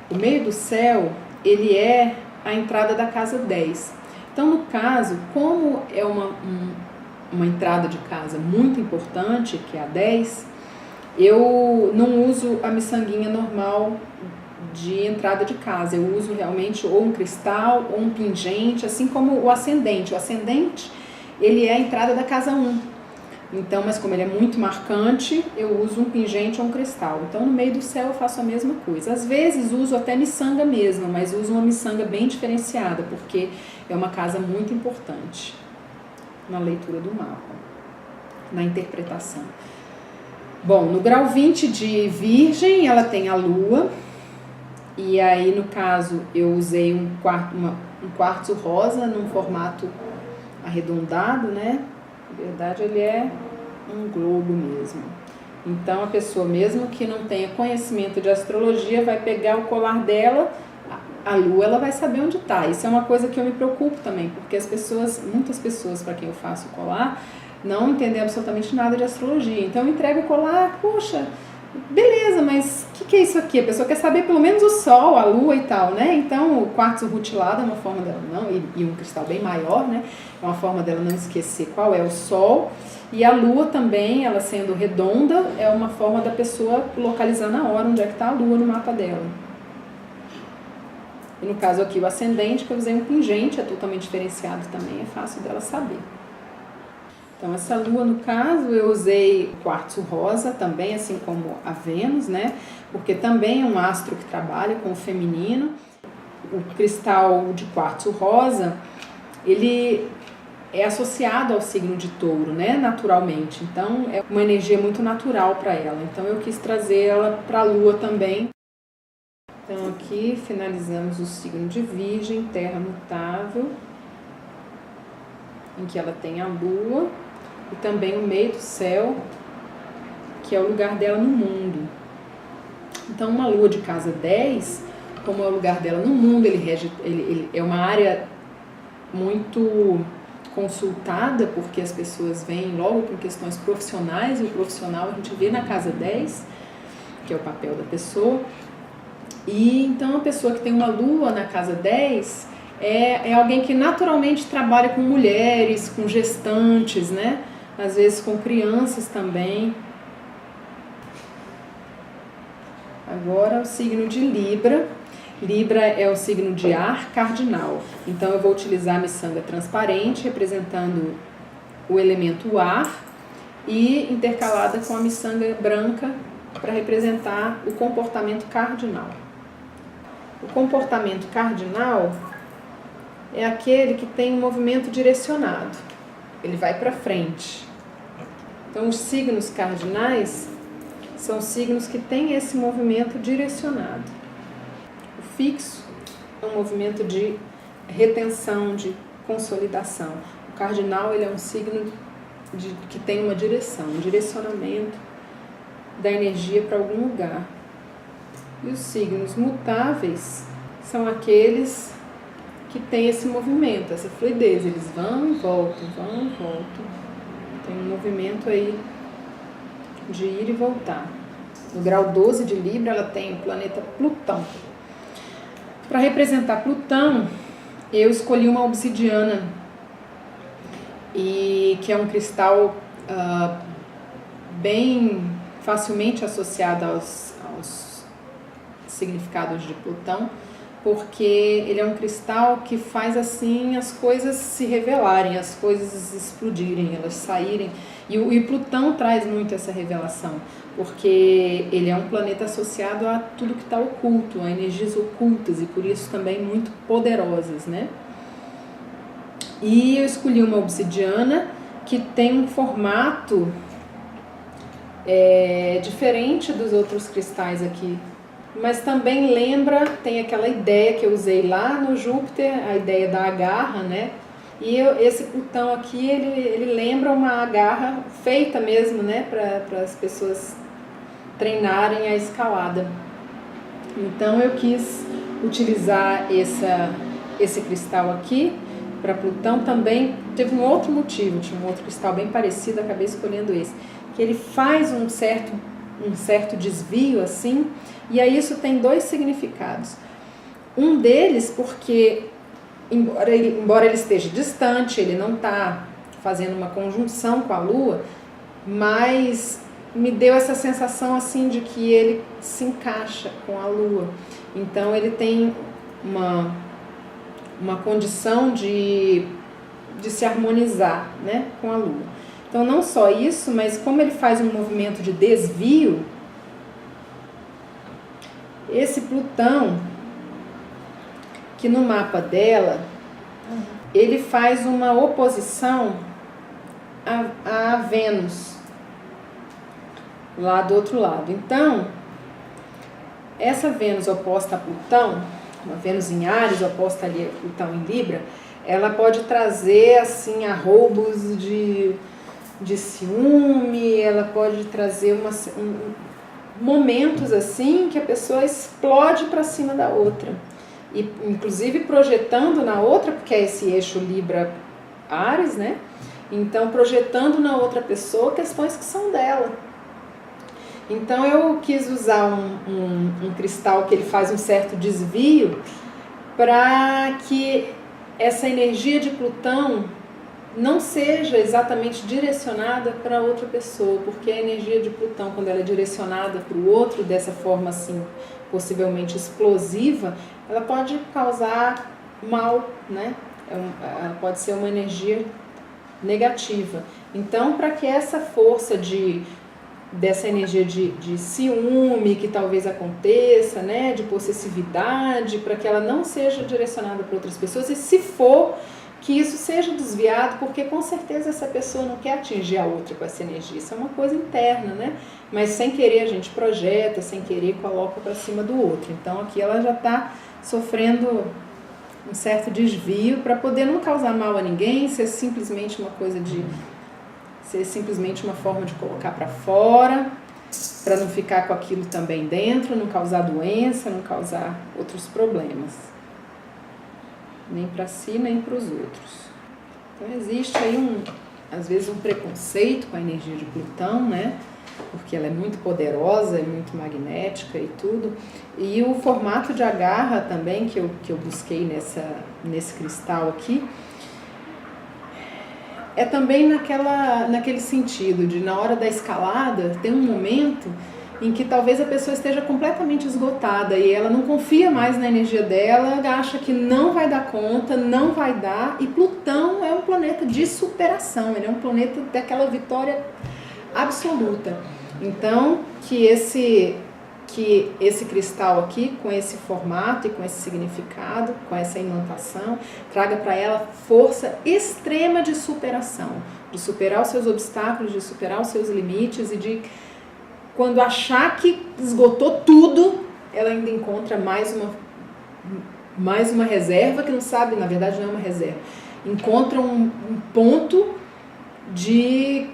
O meio do céu, ele é a entrada da casa 10. Então, no caso, como é uma entrada de casa muito importante, que é a 10, eu não uso a miçanguinha normal de entrada de casa. Eu uso realmente ou um cristal ou um pingente, assim como o ascendente. O ascendente, ele é a entrada da casa 1. Então, mas como ele é muito marcante, eu uso um pingente ou um cristal. Então, no meio do céu eu faço a mesma coisa. Às vezes uso até miçanga mesmo, mas uso uma miçanga bem diferenciada, porque é uma casa muito importante na leitura do mapa, na interpretação. Bom, no grau 20 de Virgem, ela tem a Lua, e aí, no caso, eu usei um quartzo rosa num formato arredondado, né? Na verdade, ele é um globo mesmo. Então, a pessoa, mesmo que não tenha conhecimento de astrologia, vai pegar o colar dela, a Lua, ela vai saber onde está. Isso é uma coisa que eu me preocupo também, porque muitas pessoas para quem eu faço o colar, não entendem absolutamente nada de astrologia. Então, eu entrego o colar, poxa, beleza, mas o que é isso aqui? A pessoa quer saber pelo menos o Sol, a Lua e tal, né? Então, o quartzo rutilado é uma forma dela não, e um cristal bem maior, né? É uma forma dela não esquecer qual é o Sol. E a Lua também, ela sendo redonda, é uma forma da pessoa localizar na hora onde é que está a Lua no mapa dela. E no caso aqui o ascendente, que eu usei um pingente, é totalmente diferenciado também, é fácil dela saber. Então essa lua, no caso, eu usei quartzo rosa também, assim como a Vênus, né? Porque também é um astro que trabalha com o feminino. O cristal de quartzo rosa, ele é associado ao signo de Touro, né? Naturalmente. Então é uma energia muito natural para ela. Então eu quis trazer ela para a lua também. Então aqui finalizamos o signo de Virgem, terra mutável, em que ela tem a lua. E também o meio do céu, que é o lugar dela no mundo. Então, uma lua de casa 10, como é o lugar dela no mundo, ele é uma área muito consultada, porque as pessoas vêm logo com questões profissionais, e o profissional a gente vê na casa 10, que é o papel da pessoa. E então, a pessoa que tem uma lua na casa 10 é alguém que naturalmente trabalha com mulheres, com gestantes, né? Às vezes com crianças também. Agora o signo de Libra. Libra é o signo de ar cardinal. Então eu vou utilizar a miçanga transparente, representando o elemento ar, e intercalada com a miçanga branca para representar o comportamento cardinal. O comportamento cardinal é aquele que tem um movimento direcionado. Ele vai para frente. Então, os signos cardinais são signos que têm esse movimento direcionado. O fixo é um movimento de retenção, de consolidação. O cardinal, ele é um signo que tem uma direção, um direcionamento da energia para algum lugar. E os signos mutáveis são aqueles que têm esse movimento, essa fluidez. Eles vão e voltam, vão e voltam. Tem um movimento aí de ir e voltar. No grau 12 de Libra, ela tem o planeta Plutão. Para representar Plutão, eu escolhi uma obsidiana, que é um cristal bem facilmente associado aos significados de Plutão, porque ele é um cristal que faz assim as coisas se revelarem, as coisas explodirem, elas saírem. E Plutão traz muito essa revelação, porque ele é um planeta associado a tudo que está oculto, a energias ocultas, e por isso também muito poderosas, né? E eu escolhi uma obsidiana que tem um formato diferente dos outros cristais aqui, mas também lembra, tem aquela ideia que eu usei lá no Júpiter, a ideia da agarra, né? E esse Plutão aqui, ele lembra uma agarra feita mesmo, né? Para as pessoas treinarem a escalada. Então eu quis utilizar esse cristal aqui para Plutão. Também teve um outro motivo, tinha um outro cristal bem parecido, acabei escolhendo esse, que ele faz um certo desvio assim, e aí isso tem dois significados. Um deles porque, embora ele esteja distante, ele não está fazendo uma conjunção com a Lua, mas me deu essa sensação assim de que ele se encaixa com a Lua. Então ele tem uma condição de se harmonizar, né, com a Lua. Então não só isso, mas como ele faz um movimento de desvio, esse Plutão, que no mapa dela, ele faz uma oposição a Vênus, lá do outro lado. Então, essa Vênus oposta a Plutão, uma Vênus em Áries oposta ali a Plutão em Libra, ela pode trazer assim arroubos de ciúme, ela pode trazer momentos assim que a pessoa explode para cima da outra, e inclusive projetando na outra, porque é esse eixo Libra-Áries, né? Então projetando na outra pessoa questões que são dela. Então eu quis usar um cristal que ele faz um certo desvio, para que essa energia de Plutão não seja exatamente direcionada para outra pessoa, porque a energia de Plutão, quando ela é direcionada para o outro dessa forma assim, possivelmente explosiva, ela pode causar mal, né? Ela pode ser uma energia negativa. Então, para que essa força dessa energia de ciúme que talvez aconteça, né, de possessividade, para que ela não seja direcionada para outras pessoas, e se for, que isso seja desviado, porque com certeza essa pessoa não quer atingir a outra com essa energia, isso é uma coisa interna, né? Mas sem querer a gente projeta, sem querer coloca para cima do outro. Então aqui ela já está sofrendo um certo desvio para poder não causar mal a ninguém, ser simplesmente uma forma de colocar para fora, para não ficar com aquilo também dentro, não causar doença, não causar outros problemas. Nem para si, nem para os outros. Então existe aí às vezes um preconceito com a energia de Plutão, né? Porque ela é muito poderosa, é muito magnética e tudo. E o formato de agarra também, que eu busquei nesse cristal aqui, é também naquele sentido de, na hora da escalada, tem um momento em que talvez a pessoa esteja completamente esgotada e ela não confia mais na energia dela, acha que não vai dar conta, não vai dar, e Plutão é um planeta de superação, ele é um planeta daquela vitória absoluta. Então, que esse cristal aqui, com esse formato e com esse significado, com essa imantação, traga para ela força extrema de superação, de superar os seus obstáculos, de superar os seus limites e de, quando achar que esgotou tudo, ela ainda encontra mais uma reserva, que não sabe, na verdade não é uma reserva, encontra um ponto de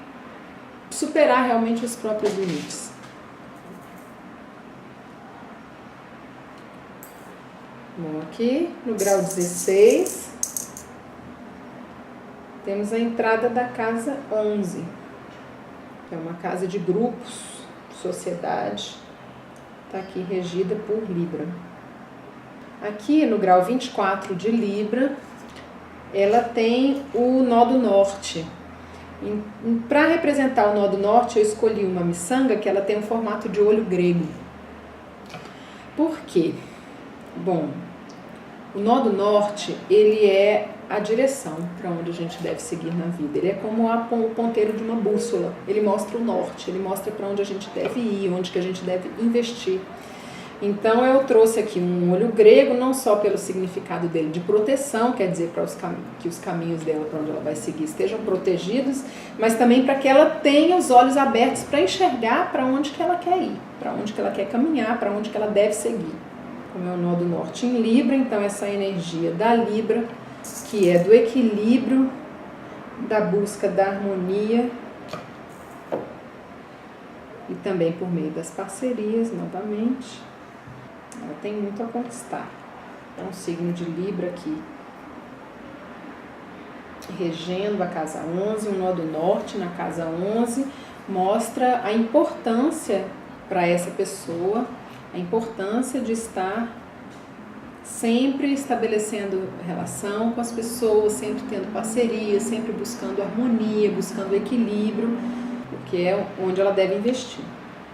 superar realmente os próprios limites. Bom, aqui no grau 16, temos a entrada da casa 11, que é uma casa de grupos, sociedade, está aqui regida por Libra. Aqui no grau 24 de Libra, ela tem o nó do norte. Para representar o nó do norte, eu escolhi uma miçanga que ela tem um formato de olho grego. Por quê? Bom, o nó do norte, ele é a direção para onde a gente deve seguir na vida. Ele é como o ponteiro de uma bússola. Ele mostra o norte, ele mostra para onde a gente deve ir, onde que a gente deve investir. Então eu trouxe aqui um olho grego, não só pelo significado dele de proteção, quer dizer, que os caminhos dela para onde ela vai seguir estejam protegidos, mas também para que ela tenha os olhos abertos para enxergar para onde que ela quer ir, para onde que ela quer caminhar, para onde que ela deve seguir. Como é o nó do norte em Libra, então essa energia da Libra, que é do equilíbrio, da busca da harmonia e também por meio das parcerias, novamente, ela tem muito a conquistar. Então, o signo de Libra aqui, regendo a casa 11, o nó do norte na casa 11, mostra a importância para essa pessoa, a importância de estar sempre estabelecendo relação com as pessoas, sempre tendo parceria, sempre buscando harmonia, buscando equilíbrio, porque é onde ela deve investir.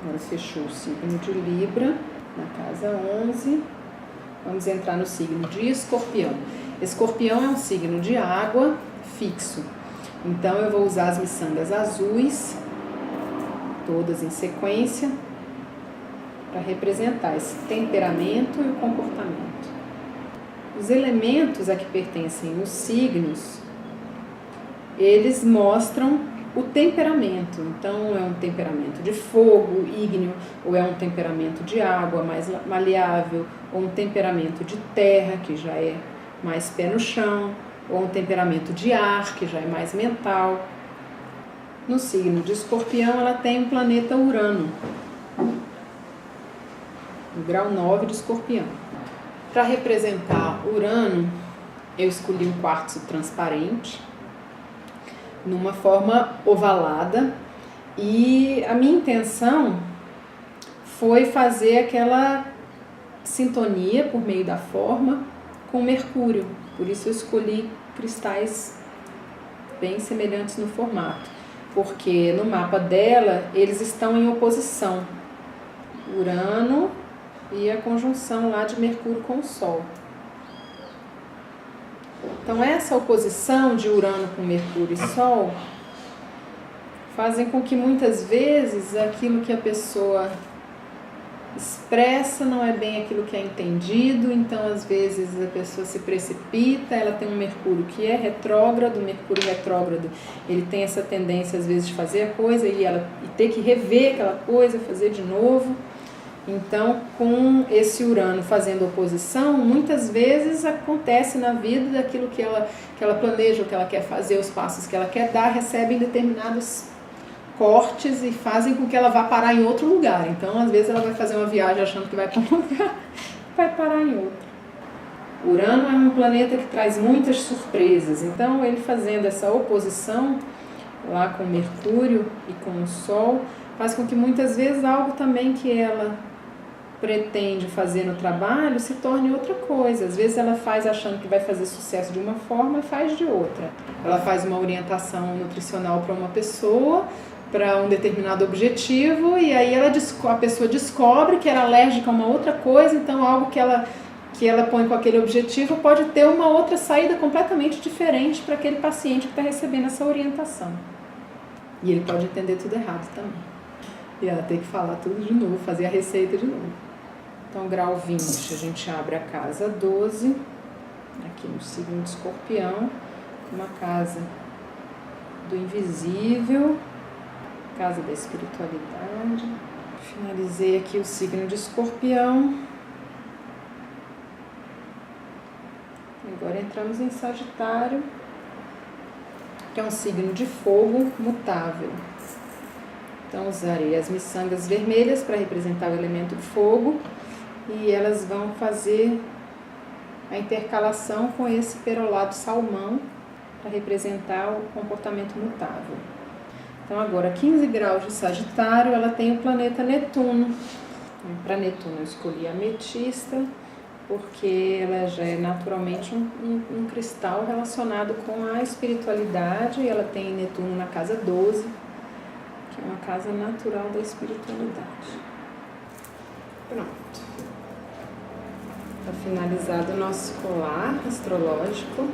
Agora fechou o signo de Libra, na casa 11, vamos entrar no signo de Escorpião. Escorpião é um signo de água fixo, então eu vou usar as miçangas azuis, todas em sequência, para representar esse temperamento e o comportamento. Os elementos a que pertencem os signos, eles mostram o temperamento. Então, é um temperamento de fogo, ígneo, ou é um temperamento de água, mais maleável, ou um temperamento de terra, que já é mais pé no chão, ou um temperamento de ar, que já é mais mental. No signo de Escorpião, ela tem o planeta Urano, no grau 9 de Escorpião. Para representar Urano, eu escolhi um quartzo transparente, numa forma ovalada, e a minha intenção foi fazer aquela sintonia por meio da forma com Mercúrio, por isso eu escolhi cristais bem semelhantes no formato, porque no mapa dela eles estão em oposição. Urano e a conjunção lá de Mercúrio com o Sol. Então essa oposição de Urano com Mercúrio e Sol fazem com que muitas vezes aquilo que a pessoa expressa não é bem aquilo que é entendido, então às vezes a pessoa se precipita, ela tem um Mercúrio que é retrógrado, o Mercúrio retrógrado, ele tem essa tendência às vezes de fazer a coisa e ter que rever aquela coisa, fazer de novo. Então, com esse Urano fazendo oposição, muitas vezes acontece na vida daquilo que ela planeja, o que ela quer fazer, os passos que ela quer dar, recebem determinados cortes e fazem com que ela vá parar em outro lugar. Então, às vezes ela vai fazer uma viagem achando que vai para um lugar, vai parar em outro. Urano é um planeta que traz muitas surpresas, então ele fazendo essa oposição lá com Mercúrio e com o Sol, faz com que muitas vezes algo também que ela pretende fazer no trabalho se torne outra coisa. Às vezes ela faz achando que vai fazer sucesso de uma forma e faz de outra. Ela faz uma orientação nutricional para uma pessoa, para um determinado objetivo, e aí a pessoa descobre que era alérgica a uma outra coisa, então algo que ela põe com aquele objetivo pode ter uma outra saída completamente diferente para aquele paciente que está recebendo essa orientação. E ele pode entender tudo errado também. E ela tem que falar tudo de novo, fazer a receita de novo. Então, grau 20, a gente abre a casa 12, aqui no signo de Escorpião, uma casa do invisível, casa da espiritualidade. Finalizei aqui o signo de Escorpião. Agora entramos em Sagitário, que é um signo de fogo mutável. Então, usarei as miçangas vermelhas para representar o elemento fogo e elas vão fazer a intercalação com esse perolado salmão para representar o comportamento mutável. Então, agora, 15 graus de Sagitário, ela tem o planeta Netuno. Para Netuno eu escolhi a ametista, porque ela já é naturalmente um cristal relacionado com a espiritualidade, e ela tem Netuno na casa 12, que é uma casa natural da espiritualidade. Pronto. Está finalizado o nosso colar astrológico.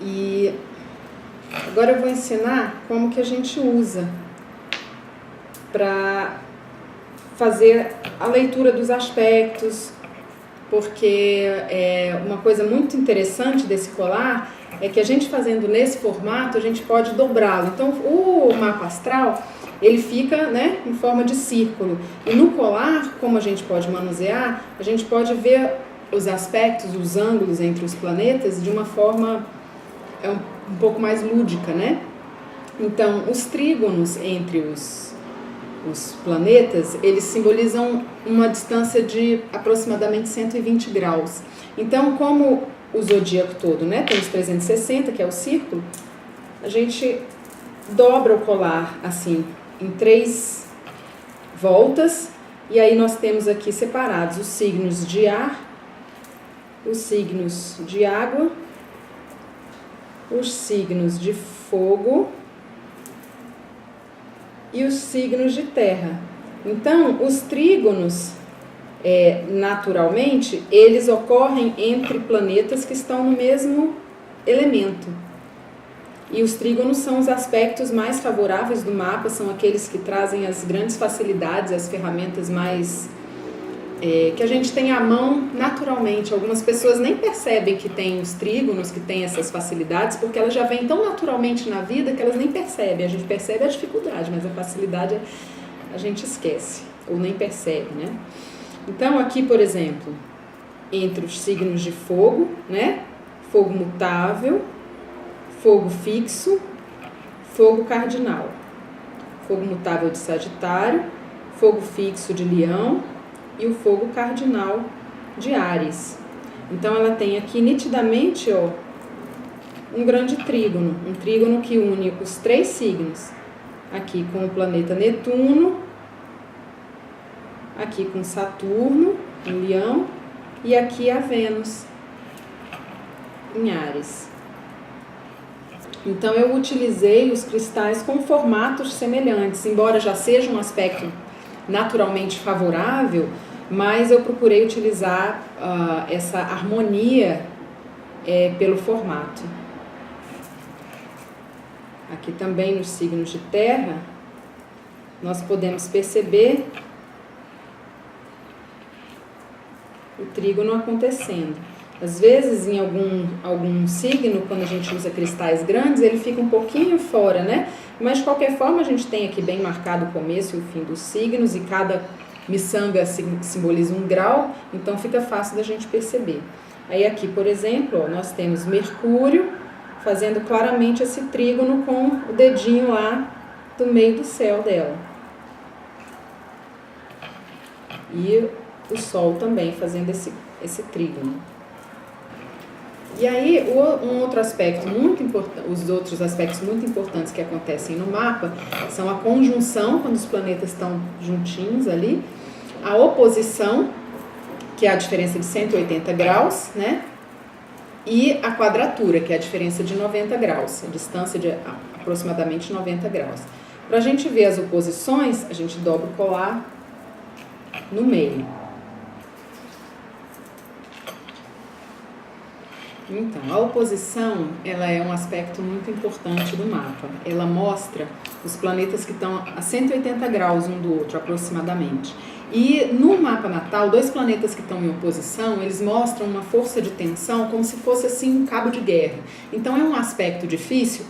E agora eu vou ensinar como que a gente usa para fazer a leitura dos aspectos, porque uma coisa muito interessante desse colar é que a gente fazendo nesse formato, a gente pode dobrá-lo. Então, o mapa astral, ele fica, né, em forma de círculo. E no colar, como a gente pode manusear, a gente pode ver os aspectos, os ângulos entre os planetas de uma forma um pouco mais lúdica, né? Então, os trígonos entre os planetas, eles simbolizam uma distância de aproximadamente 120 graus. Então, como o zodíaco todo, né, tem os 360, que é o círculo, a gente dobra o colar assim, em 3 voltas, e aí nós temos aqui separados os signos de ar, os signos de água, os signos de fogo e os signos de terra. Então, os trígonos, naturalmente, eles ocorrem entre planetas que estão no mesmo elemento. E os trígonos são os aspectos mais favoráveis do mapa, são aqueles que trazem as grandes facilidades, as ferramentas mais que a gente tem à mão naturalmente. Algumas pessoas nem percebem que tem os trígonos, que tem essas facilidades, porque elas já vêm tão naturalmente na vida que elas nem percebem. A gente percebe a dificuldade, mas a facilidade a gente esquece, ou nem percebe, né? Então, aqui, por exemplo, entre os signos de fogo, né? Fogo mutável, fogo fixo, fogo cardinal. Fogo mutável de Sagitário, fogo fixo de Leão e o fogo cardinal de Áries. Então, ela tem aqui nitidamente, um grande trígono, um trígono que une os 3 signos. Aqui com o planeta Netuno, aqui com Saturno, em Leão, e aqui a Vênus, em Áries. Então eu utilizei os cristais com formatos semelhantes, embora já seja um aspecto naturalmente favorável, mas eu procurei utilizar essa harmonia pelo formato. Aqui também nos signos de terra, nós podemos perceber o trígono acontecendo. Às vezes, em algum signo, quando a gente usa cristais grandes, ele fica um pouquinho fora, né? Mas, de qualquer forma, a gente tem aqui bem marcado o começo e o fim dos signos, e cada miçanga simboliza um grau, então fica fácil da gente perceber. Aí aqui, por exemplo, ó, nós temos Mercúrio fazendo claramente esse trígono com o dedinho lá do meio do céu dela. E o Sol também fazendo esse trígono. E aí, um outro aspecto muito importante, os outros aspectos muito importantes que acontecem no mapa são a conjunção, quando os planetas estão juntinhos ali, a oposição, que é a diferença de 180 graus, né? E a quadratura, que é a diferença de 90 graus, a distância de aproximadamente 90 graus. Para a gente ver as oposições, a gente dobra o colar no meio. Então, a oposição, ela é um aspecto muito importante do mapa. Ela mostra os planetas que estão a 180 graus um do outro, aproximadamente. E no mapa natal, dois planetas que estão em oposição, eles mostram uma força de tensão como se fosse assim um cabo de guerra. Então é um aspecto difícil?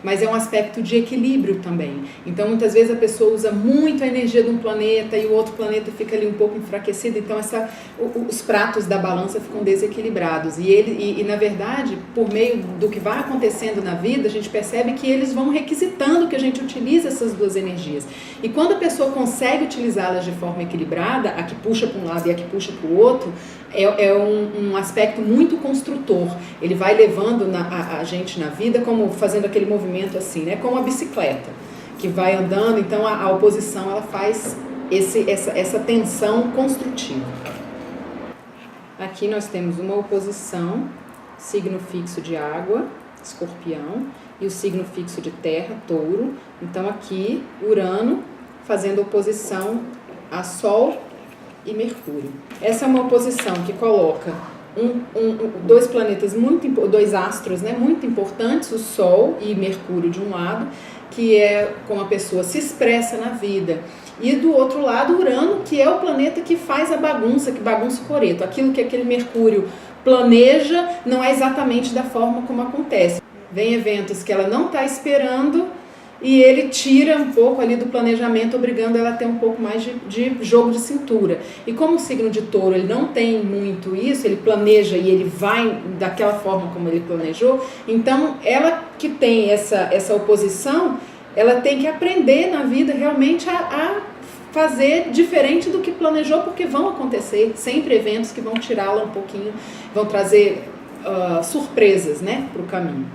Mas é um aspecto de equilíbrio também. Então muitas vezes a pessoa usa muito a energia de um planeta e o outro planeta fica ali um pouco enfraquecido, então os pratos da balança ficam desequilibrados. E na verdade, por meio do que vai acontecendo na vida, a gente percebe que eles vão requisitando que a gente utilize essas duas energias. E quando a pessoa consegue utilizá-las de forma equilibrada, a que puxa para um lado e a que puxa para o outro, é um aspecto muito construtor. Ele vai levando a gente na vida, como fazendo aquele movimento assim, né? Como a bicicleta, que vai andando. Então a oposição, ela faz essa tensão construtiva. Aqui nós temos uma oposição, signo fixo de água, Escorpião, e o signo fixo de terra, Touro. Então aqui Urano fazendo oposição a Sol e Mercúrio. Essa é uma oposição que coloca dois planetas dois astros, né, muito importantes, o Sol e Mercúrio de um lado, que é como a pessoa se expressa na vida, e do outro lado Urano, que é o planeta que faz a bagunça, que bagunça o coreto. Aquilo que aquele Mercúrio planeja não é exatamente da forma como acontece. Vem eventos que ela não está esperando e ele tira um pouco ali do planejamento, obrigando ela a ter um pouco mais de jogo de cintura. E como o signo de Touro ele não tem muito isso, ele planeja e ele vai daquela forma como ele planejou, então ela que tem essa oposição, ela tem que aprender na vida realmente a fazer diferente do que planejou, porque vão acontecer sempre eventos que vão tirá-la um pouquinho, vão trazer surpresas, né, para o caminho.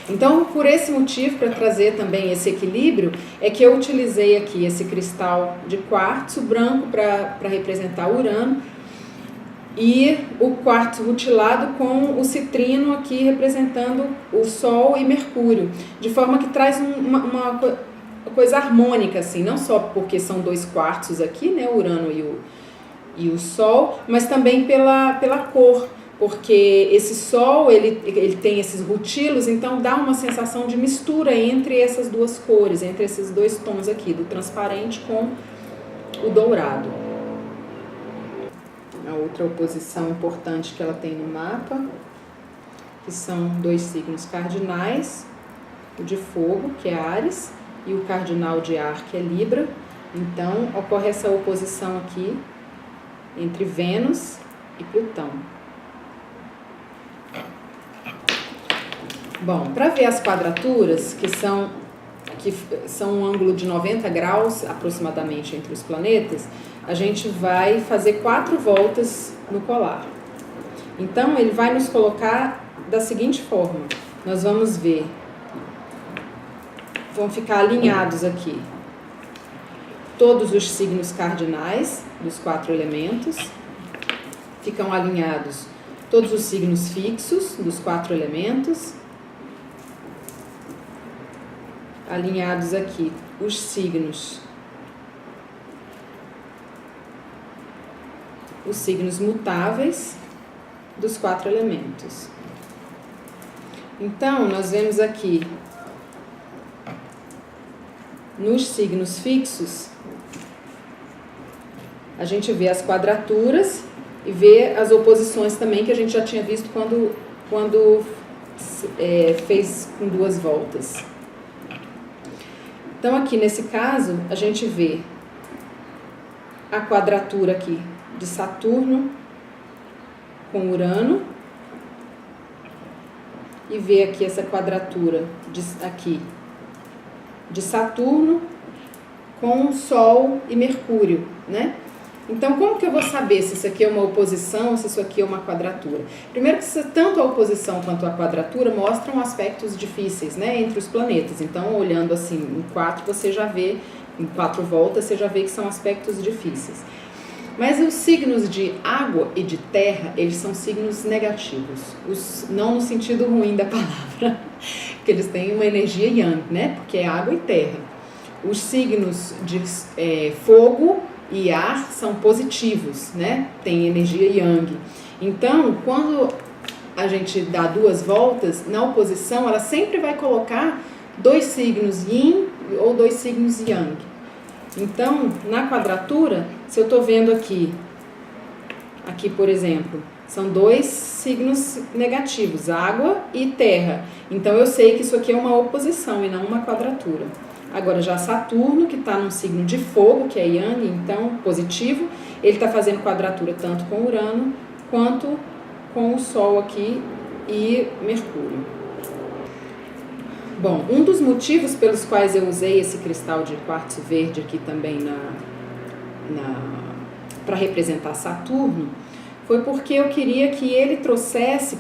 Então, por esse motivo, para trazer também esse equilíbrio, é que eu utilizei aqui esse cristal de quartzo branco para representar Urano e o quartzo rutilado com o citrino aqui representando o Sol e Mercúrio, de forma que traz uma coisa harmônica, assim, não só porque são dois quartzos aqui, né, Urano e o Sol, mas também pela cor. Porque esse Sol, ele tem esses rutilos, então dá uma sensação de mistura entre essas duas cores, entre esses dois tons aqui, do transparente com o dourado. A outra oposição importante que ela tem no mapa, que são dois signos cardinais, o de fogo, que é Áries, e o cardinal de ar, que é Libra. Então, ocorre essa oposição aqui entre Vênus e Plutão. Bom, para ver as quadraturas, que são um ângulo de 90 graus aproximadamente entre os planetas, a gente vai fazer 4 voltas no colar. Então, ele vai nos colocar da seguinte forma. Nós vamos ver, vão ficar alinhados aqui todos os signos cardinais dos 4 elementos, ficam alinhados todos os signos fixos dos 4 elementos, alinhados aqui os signos mutáveis dos 4 elementos. Então, nós vemos aqui nos signos fixos, a gente vê as quadraturas e vê as oposições também, que a gente já tinha visto quando fez com 2 voltas. Então, aqui nesse caso, a gente vê a quadratura aqui de Saturno com Urano e vê aqui essa quadratura de Saturno com Sol e Mercúrio, né? Então, como que eu vou saber se isso aqui é uma oposição ou se isso aqui é uma quadratura? Primeiro que tanto a oposição quanto a quadratura mostram aspectos difíceis, né, entre os planetas. Então, olhando assim em 4, você já vê, em 4 voltas, você já vê que são aspectos difíceis. Mas os signos de água e de terra, eles são signos negativos. Não no sentido ruim da palavra, porque eles têm uma energia yang, né, porque é água e terra. Os signos de fogo e ar são positivos, né? Tem energia yang. Então, quando a gente dá 2 voltas, na oposição, ela sempre vai colocar 2 signos yin ou 2 signos yang. Então, na quadratura, se eu estou vendo aqui, por exemplo, são 2 signos negativos, água e terra. Então, eu sei que isso aqui é uma oposição e não uma quadratura. Agora, já Saturno, que está num signo de fogo, que é Yang, então positivo, ele está fazendo quadratura tanto com Urano quanto com o Sol aqui e Mercúrio. Bom, um dos motivos pelos quais eu usei esse cristal de quartzo verde aqui também para representar Saturno, foi porque eu queria que ele puxasse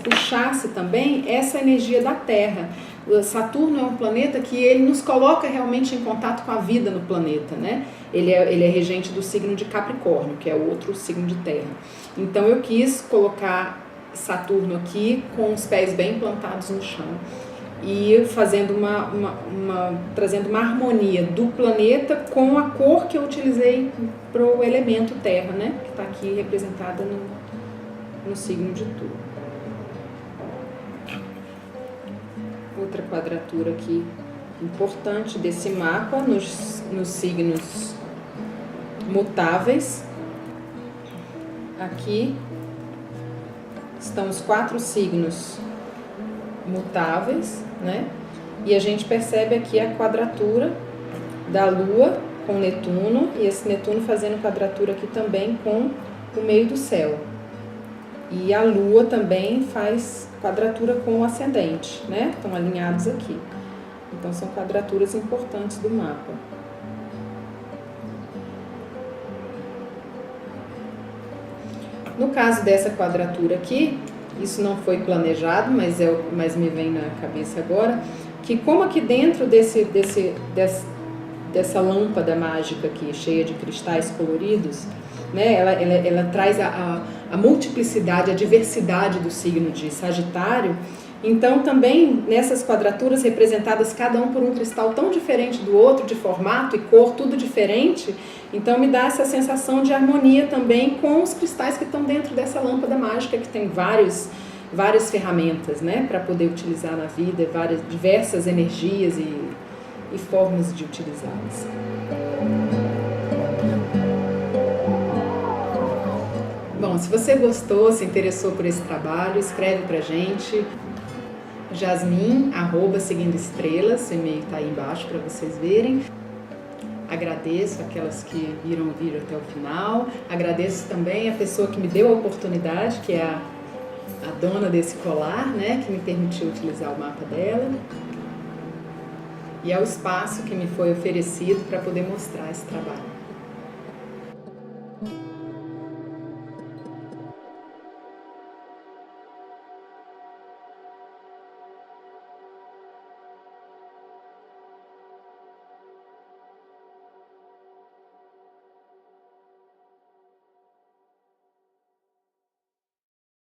também essa energia da Terra. O Saturno é um planeta que ele nos coloca realmente em contato com a vida no planeta, né? Ele é regente do signo de Capricórnio, que é o outro signo de terra. Então eu quis colocar Saturno aqui com os pés bem plantados no chão e fazendo trazendo uma harmonia do planeta com a cor que eu utilizei para o elemento terra, né? Que está aqui representada no signo de Touro. Outra quadratura aqui importante desse mapa nos signos mutáveis. Aqui estão os 4 signos mutáveis, né? E a gente percebe aqui a quadratura da Lua com Netuno e esse Netuno fazendo quadratura aqui também com o meio do céu. E a Lua também faz quadratura com o ascendente, né? Estão alinhados aqui. Então, são quadraturas importantes do mapa. No caso dessa quadratura aqui, isso não foi planejado, mas me vem na cabeça agora, que como aqui dentro dessa lâmpada mágica aqui, cheia de cristais coloridos, né, ela traz a multiplicidade, a diversidade do signo de Sagitário. Então também nessas quadraturas representadas cada um por um cristal tão diferente do outro, de formato e cor, tudo diferente, então me dá essa sensação de harmonia também com os cristais que estão dentro dessa lâmpada mágica, que tem várias ferramentas, né, para poder utilizar na vida, diversas energias e formas de utilizá-las. Bom, se você gostou, se interessou por esse trabalho, escreve pra gente. Jasmin@seguindoestrelas, o e-mail está aí embaixo para vocês verem. Agradeço aquelas que viram o vídeo até o final. Agradeço também a pessoa que me deu a oportunidade, que é a dona desse colar, né, que me permitiu utilizar o mapa dela. E ao espaço que me foi oferecido para poder mostrar esse trabalho.